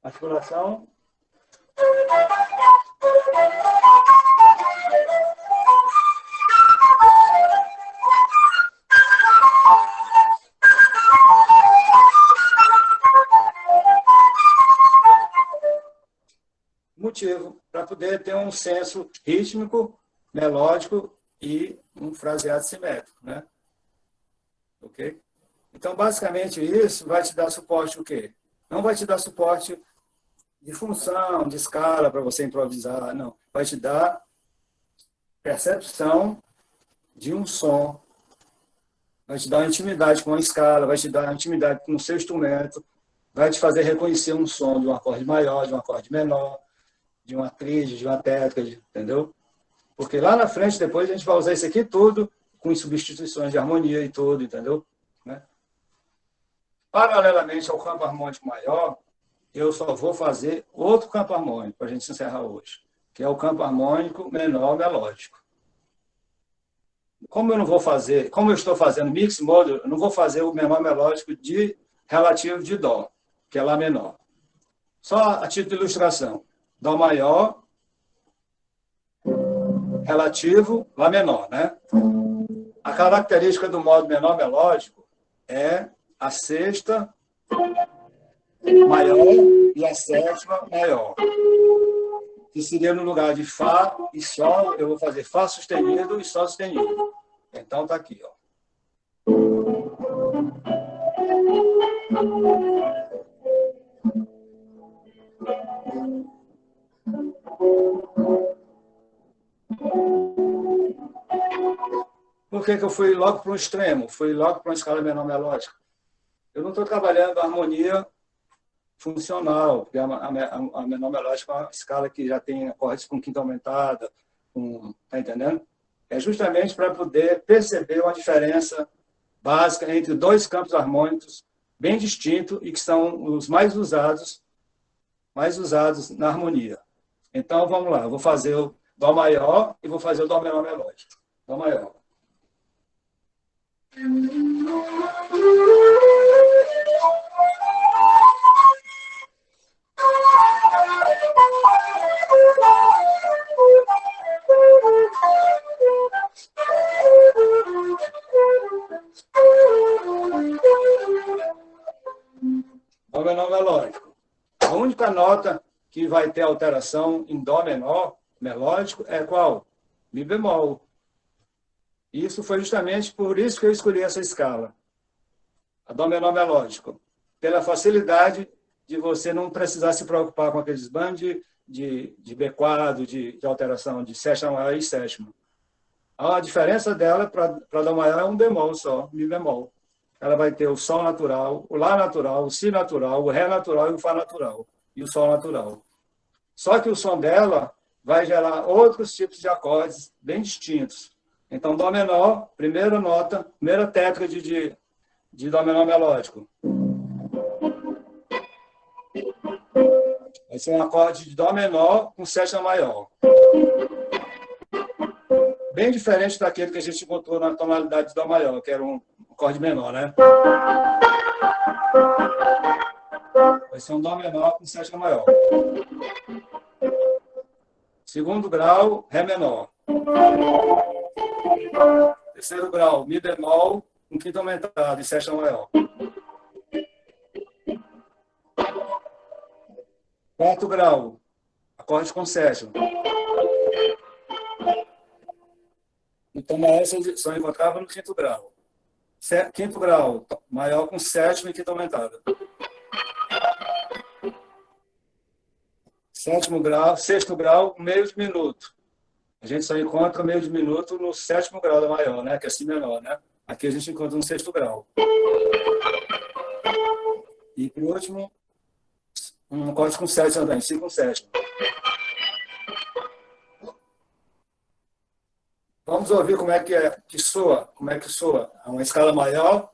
Articulação. Motivo para poder ter um senso rítmico, melódico e um fraseado simétrico, né? Ok? Então, basicamente, isso vai te dar suporte o quê? Não vai te dar suporte de função, de escala para você improvisar, não. Vai te dar percepção de um som, vai te dar uma intimidade com a escala, vai te dar uma intimidade com o seu instrumento, vai te fazer reconhecer um som de um acorde maior, de um acorde menor, de uma tríade, de uma tétrade, entendeu? Porque lá na frente, depois, a gente vai usar isso aqui tudo com substituições de harmonia e tudo, entendeu? Né? Paralelamente ao campo harmônico maior, eu só vou fazer outro campo harmônico, para a gente encerrar hoje, que é o campo harmônico menor melódico. Como eu não vou fazer, como eu estou fazendo mix mode, eu não vou fazer o menor melódico de relativo de dó, que é lá menor. Só a título de ilustração. Dó maior, relativo, lá menor, né? A característica do modo menor melódico é a sexta maior e a sétima maior. Que seria no lugar de Fá e Sol, eu vou fazer Fá sustenido e Sol sustenido. Então, está aqui, ó. Por que eu fui logo para um extremo? Fui logo para uma escala menor melódica. Eu não estou trabalhando a harmonia funcional, porque a menor melódica é uma escala que já tem acordes com quinta aumentada, tá entendendo? É justamente para poder perceber uma diferença básica entre dois campos harmônicos bem distintos e que são os mais usados na harmonia. Então, vamos lá, eu vou fazer o Dó maior e vou fazer o Dó menor melódico. Dó maior. Dó menor melódico. A única nota que vai ter alteração em Dó menor melódico é qual? Mi bemol. Isso foi justamente por isso que eu escolhi essa escala, a Dó menor melódico, pela facilidade de você não precisar se preocupar com aqueles bandos de B quadro, de alteração de sétima maior e sétima. A diferença dela para Dó maior é um bemol só, Mi bemol. ela vai ter o Sol natural, o Lá natural, o Si natural, o Ré natural e o Fá natural, e o Sol natural. Só que o som dela vai gerar outros tipos de acordes bem distintos. Então, Dó menor, primeira nota, primeira técnica de Dó menor melódico. Vai ser um acorde de Dó menor com sétima maior. Bem diferente daquele que a gente encontrou na tonalidade de Dó maior, que era um acorde menor, né? Vai ser um Dó menor com sétima maior. Segundo grau, Ré menor. Terceiro grau, Mi bemol com quinta aumentada e sétima maior. Quarto grau, acorde com sétima. Então, essa só encontrava no quinto grau. Quinto grau, maior com sétima e quinta aumentada. Sétimo grau, sexto grau, meio diminuto. A gente só encontra meio diminuto no sétimo grau da maior, né? Que é Si menor, né? Aqui a gente encontra no sexto grau. E, por último, um acorde com sétima também, Si com sétima. Vamos ouvir como é que soa, como é que soa uma escala maior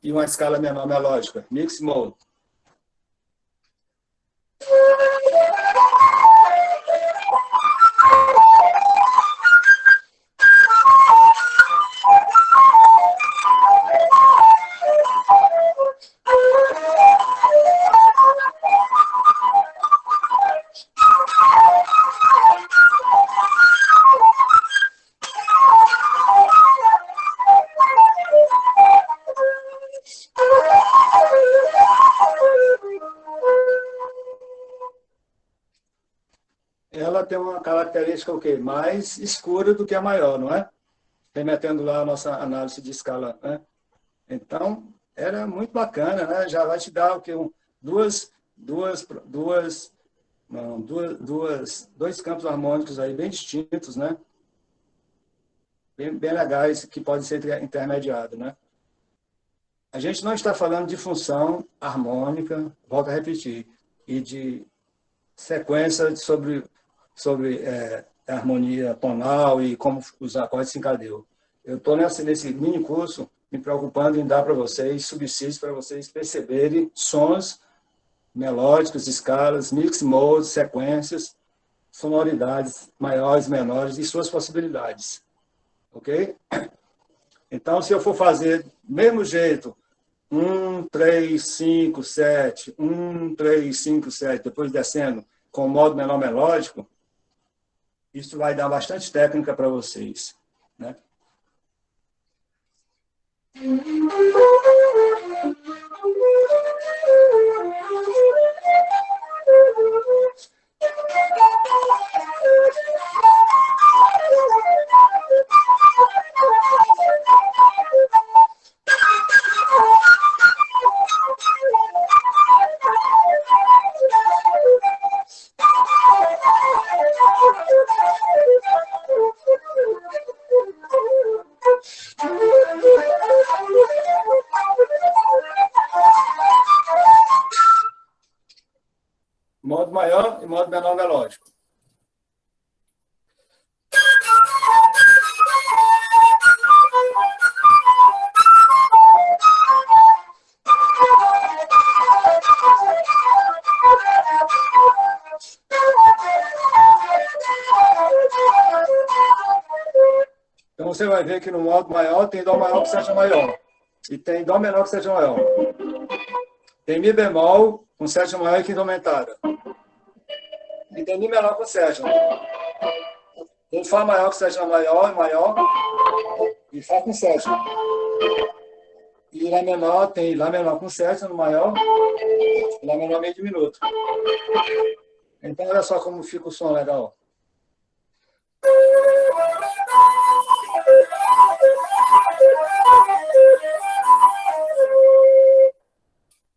e uma escala menor melódica. Mix mode. Ela tem uma característica o quê? Mais escura do que a maior, não é? Remetendo lá a nossa análise de escala, né? Então, era muito bacana, né? Já vai te dar o quê? Dois campos harmônicos aí bem distintos, né? Bem legais, que podem ser intermediados, né? A gente não está falando de função harmônica, volto a repetir, e de sequência sobre harmonia tonal e como os acordes se encadeiam. Eu estou nesse mini curso me preocupando em dar para vocês subsídios para vocês perceberem sons melódicos, escalas, mix modes, sequências, sonoridades maiores, menores e suas possibilidades. Ok? Então, se eu for fazer do mesmo jeito, 1, 3, 5, 7, 1, 3, 5, 7, depois descendo com o modo menor melódico, isso vai dar bastante técnica para vocês, né? Modo maior e modo menor melódico. Então, você vai ver que no modo maior tem Dó maior com sétima maior. E tem Dó menor com sétima maior. Tem Mi bemol com sétima maior e quinta aumentada. E tem Mi menor com sétima. Tem Fá maior com sétima maior e maior. E Fá com sétima. E Lá menor tem Lá menor com sétima no maior. E Lá menor meio diminuto. Então, olha só como fica o som legal.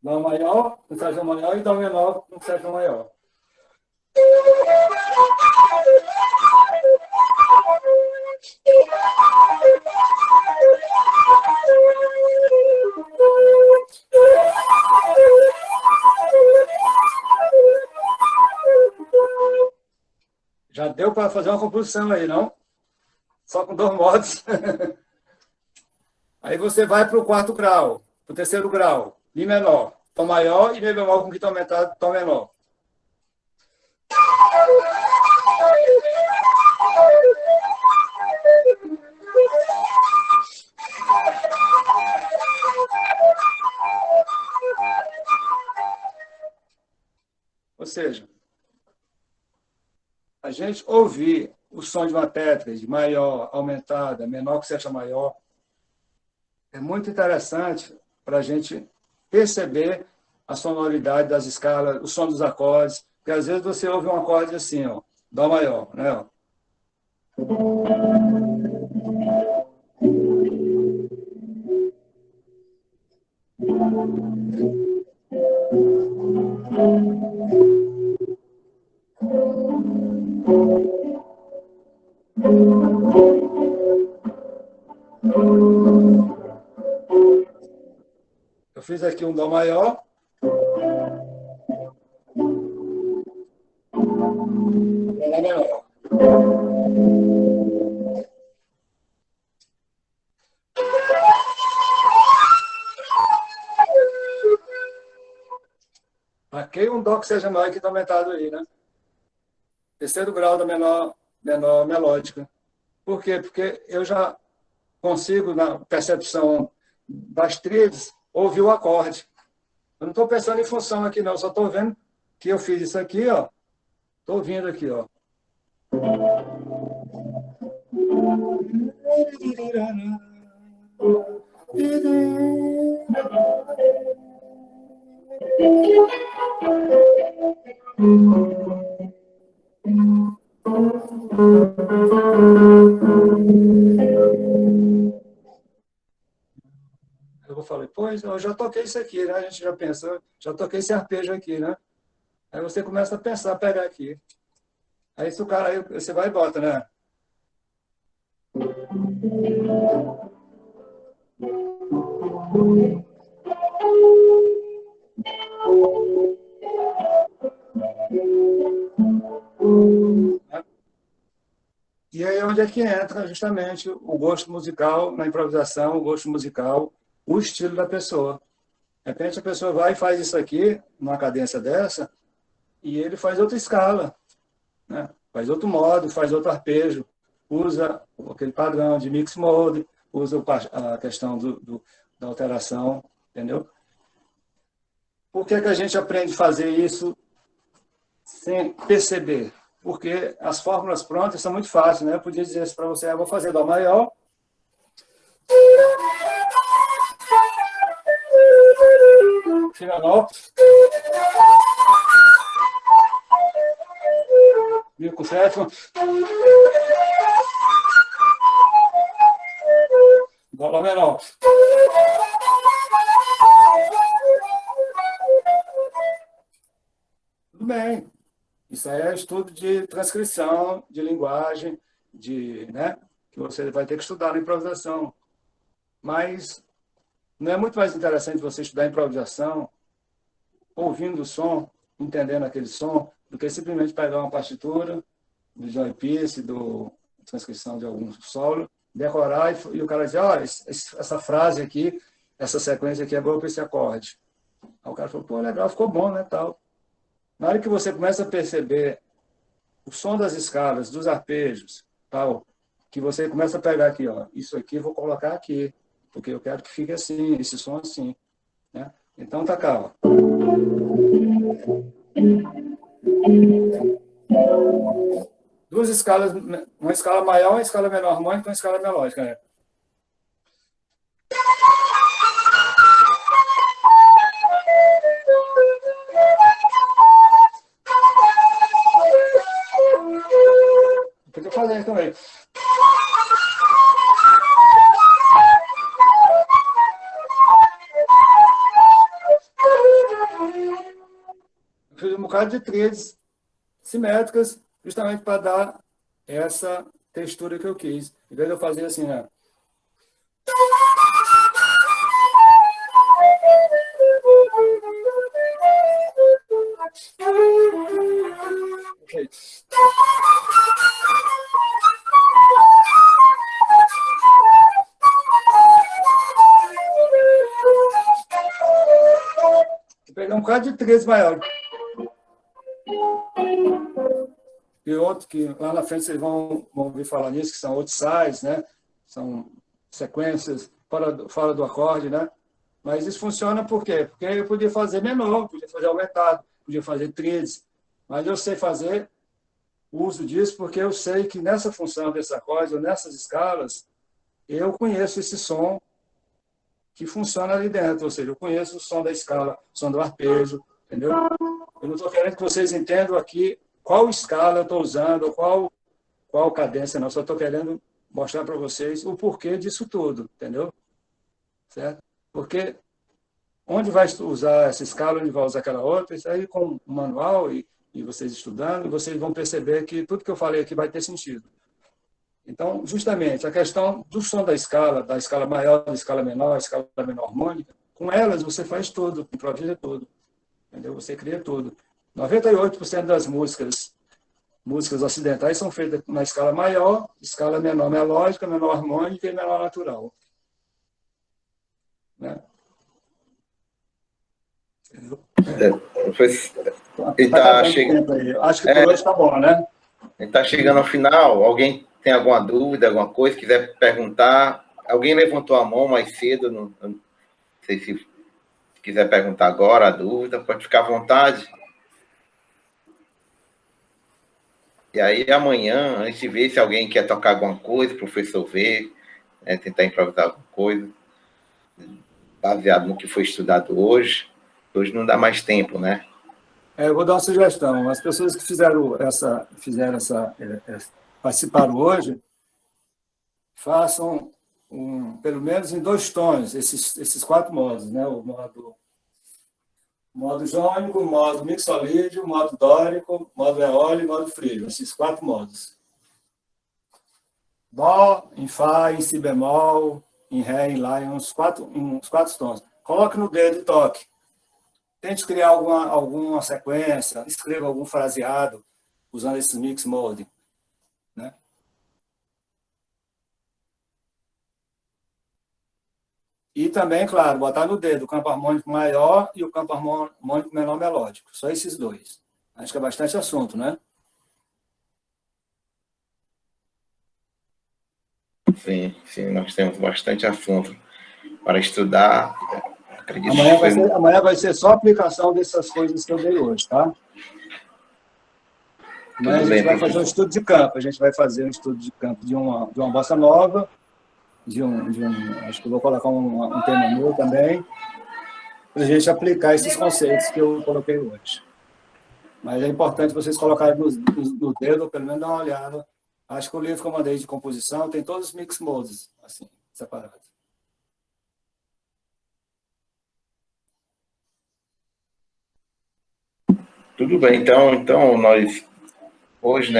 Dó maior com sétima maior e Dó menor com sétima maior. Já deu para fazer uma composição aí, não? Só com 2 modos. Aí você vai para o 4º grau, para o 3º grau, Mi menor, Tom maior e Mi bemol com quinta aumentado, Tom menor. Ou seja, a gente ouvir o som de uma tétrade maior, aumentada, menor que sexta maior, é muito interessante para a gente perceber a sonoridade das escalas, o som dos acordes, porque às vezes você ouve um acorde assim, ó, Dó maior, né? Ó. Eu fiz aqui um Dó maior. Lá menor. Marquei um Dó que seja maior que Dó aumentado aí, né? 3º grau da menor melódica. Por quê? Porque eu já consigo, na percepção das tríades, ouvir o acorde. Eu não estou pensando em função aqui, não. Só estou vendo que eu fiz isso aqui, ó. Estou ouvindo aqui, ó. Eu falei, pois, eu já toquei isso aqui, né? A gente já pensou, já toquei esse arpejo aqui, né? Aí você começa a pensar, pegar aqui. Aí se o cara, aí você vai e bota, né? E aí é onde é que entra justamente o gosto musical na improvisação, o gosto musical, o estilo da pessoa. De repente a pessoa vai e faz isso aqui, numa cadência dessa, e ele faz outra escala, né? Faz outro modo, faz outro arpejo, usa aquele padrão de mix mode, usa a questão da alteração, entendeu? Por que a gente aprende a fazer isso sem perceber? Porque as fórmulas prontas são muito fáceis, né? Eu podia dizer isso para você, eu vou fazer Dó maior. Si menor. Mi com sétima. Dó menor. Tudo bem. Isso aí é estudo de transcrição, de linguagem, né, que você vai ter que estudar na improvisação. Mas não é muito mais interessante você estudar improvisação ouvindo o som, entendendo aquele som, do que simplesmente pegar uma partitura do Joy Pierce, do transcrição de algum solo, decorar e o cara dizer, olha, essa frase aqui, essa sequência aqui é boa para esse acorde. Aí o cara falou, pô, legal, ficou bom, né, tal. Na hora que você começa a perceber o som das escalas, dos arpejos, tal, que você começa a pegar aqui, ó, isso aqui eu vou colocar aqui, porque eu quero que fique assim, esse som assim, né? Então tá cá, ó. Duas escalas, uma escala maior, uma escala menor harmônica, uma escala melódica, né? Podia fazer também. Eu fiz um bocado de tríades simétricas, justamente para dar essa textura que eu quis. Em vez de eu fazer assim, né? Okay. Vou pegar um bocado de 13 maior. E outro que lá na frente vocês vão ouvir falar nisso, que são outsides, né? São sequências fora do acorde, né? Mas isso funciona por quê? Porque eu podia fazer menor, podia fazer aumentado, podia fazer tríades, mas eu sei fazer uso disso porque eu sei que nessa função desse acorde, ou nessas escalas, eu conheço esse som que funciona ali dentro, ou seja, eu conheço o som da escala, o som do arpejo, entendeu? Eu não estou querendo que vocês entendam aqui qual escala eu estou usando, ou qual cadência, não, só estou querendo mostrar para vocês o porquê disso tudo, entendeu? Certo? Porque onde vai usar essa escala, onde vai usar aquela outra, isso aí com o manual e vocês estudando, vocês vão perceber que tudo que eu falei aqui vai ter sentido. Então, justamente, a questão do som da escala maior, da escala menor harmônica, com elas você faz tudo, improvisa tudo, entendeu? Você cria tudo. 98% das músicas ocidentais são feitas na escala maior, escala menor melódica, menor harmônica e menor natural. Né? Acho que por hoje está bom, né? Está chegando ao final. Alguém tem alguma dúvida, alguma coisa, quiser perguntar? Alguém levantou a mão mais cedo, não sei se quiser perguntar agora a dúvida, pode ficar à vontade. E aí, amanhã, antes de ver se alguém quer tocar alguma coisa, o professor vê, né, tentar improvisar alguma coisa, baseado no que foi estudado hoje. Hoje não dá mais tempo, né? Eu vou dar uma sugestão. As pessoas que participaram hoje, façam pelo menos em 2 tons, esses 4 modos, né? O modo jônico, o modo mixolídio, o modo dórico, o modo eólico e o modo frio. Esses 4 modos. Dó, em Fá, em Si bemol, em Ré, em Lá, em uns 4 tons. Coloque no dedo e toque. Tente criar alguma sequência, escreva algum fraseado usando esse mix mode. Né? E também, claro, botar no dedo o campo harmônico maior e o campo harmônico menor melódico. Só esses 2. Acho que é bastante assunto, né? Sim, nós temos bastante assunto para estudar. Amanhã vai ser só aplicação dessas coisas que eu dei hoje, tá? Amanhã a gente vai fazer um estudo de campo. A gente vai fazer um estudo de campo de uma bossa nova, acho que eu vou colocar um tema meu também, para a gente aplicar esses conceitos que eu coloquei hoje. Mas é importante vocês colocarem no dedo, ou pelo menos dar uma olhada. Acho que o livro que eu mandei de composição tem todos os mix modes, assim, separados. Tudo bem, então nós, hoje,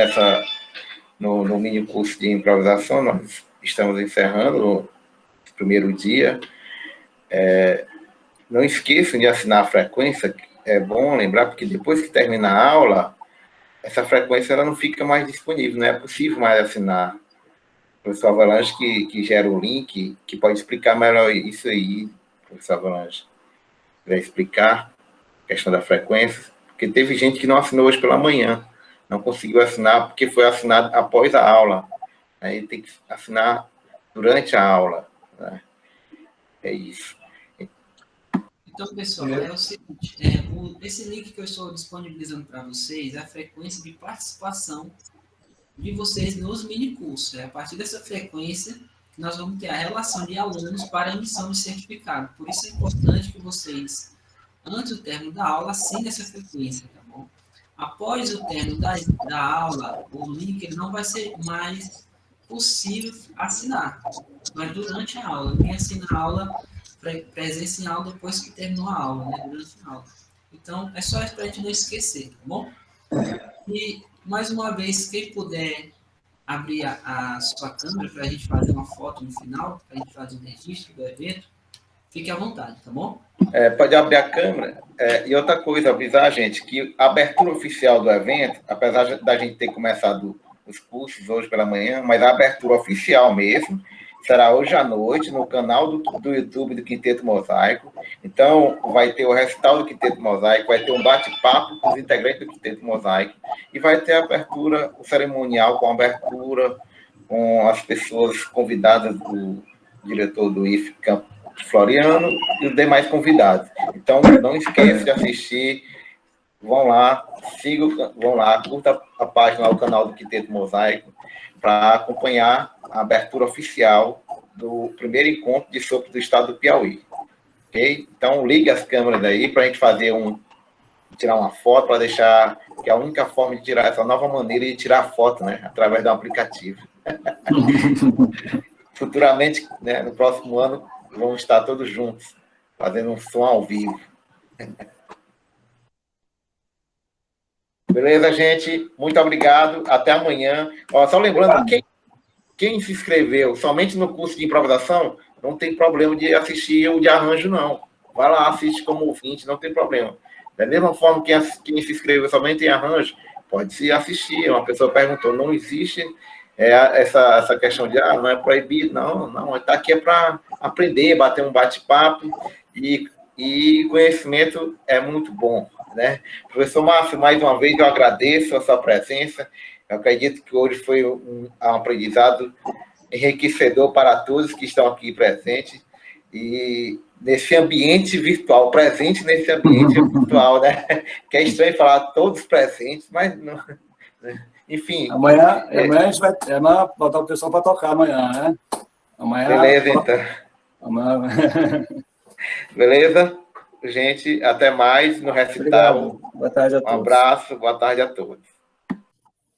no mini curso de improvisação, nós estamos encerrando o primeiro dia. Não esqueçam de assinar a frequência, é bom lembrar, porque depois que termina a aula, essa frequência ela não fica mais disponível, não é possível mais assinar. O professor Avalanche que gera o link, que pode explicar melhor isso aí, professor Avalanche, para explicar a questão da frequência. Porque teve gente que não assinou hoje pela manhã, não conseguiu assinar porque foi assinado após a aula. Aí tem que assinar durante a aula. Né? É isso. Então, pessoal, é o seguinte, esse link que eu estou disponibilizando para vocês é a frequência de participação de vocês nos minicursos. A partir dessa frequência, nós vamos ter a relação de alunos para a emissão de certificado. Por isso é importante que vocês, antes do término da aula, assinem essa frequência, tá bom? Após o término da aula, o link ele não vai ser mais possível assinar. Mas durante a aula, quem assina a aula, presencial depois que terminou a aula, né? Durante a aula. Então, é só isso para a gente não esquecer, tá bom? E, mais uma vez, quem puder abrir a sua câmera para a gente fazer uma foto no final, para a gente fazer um registro do evento, fique à vontade, tá bom? Pode abrir a câmera. E outra coisa, avisar a gente que a abertura oficial do evento, apesar da gente ter começado os cursos hoje pela manhã, mas a abertura oficial mesmo será hoje à noite no canal do YouTube do Quinteto Mosaico. Então, vai ter o recital do Quinteto Mosaico, vai ter um bate-papo com os integrantes do Quinteto Mosaico e vai ter a abertura, o cerimonial com a abertura, com as pessoas convidadas do diretor do IF Campo Floriano e os demais convidados. Então, não esqueça de assistir. Vão lá, vão lá, curta a página, o canal do Quinteto Mosaico, para acompanhar a abertura oficial do primeiro encontro de sopro do estado do Piauí. Ok? Então, ligue as câmeras aí para a gente fazer tirar uma foto, para deixar que é a única forma de tirar essa nova maneira de tirar foto, né? Através de um aplicativo. Futuramente, né, no próximo ano, vamos estar todos juntos, fazendo um som ao vivo. Beleza, gente? Muito obrigado. Até amanhã. Só lembrando, quem se inscreveu somente no curso de improvisação, não tem problema de assistir o de arranjo, não. Vai lá, assiste como ouvinte, não tem problema. Da mesma forma que quem se inscreveu somente em arranjo, pode se assistir. Uma pessoa perguntou, não existe essa questão de, não é proibido. Não, está aqui para aprender, bater um bate-papo e conhecimento é muito bom, né? Professor Márcio, mais uma vez eu agradeço a sua presença. Eu acredito que hoje foi um aprendizado enriquecedor para todos que estão aqui presentes e nesse ambiente virtual, presente nesse ambiente virtual, né? Que é estranho falar todos presentes, mas não, enfim. Amanhã a gente vai botar o pessoal para tocar amanhã, né? Amanhã. Beleza, então. Amanhã. Beleza? Gente, até mais no recital. Obrigado. Boa tarde a todos. Um abraço, boa tarde a todos.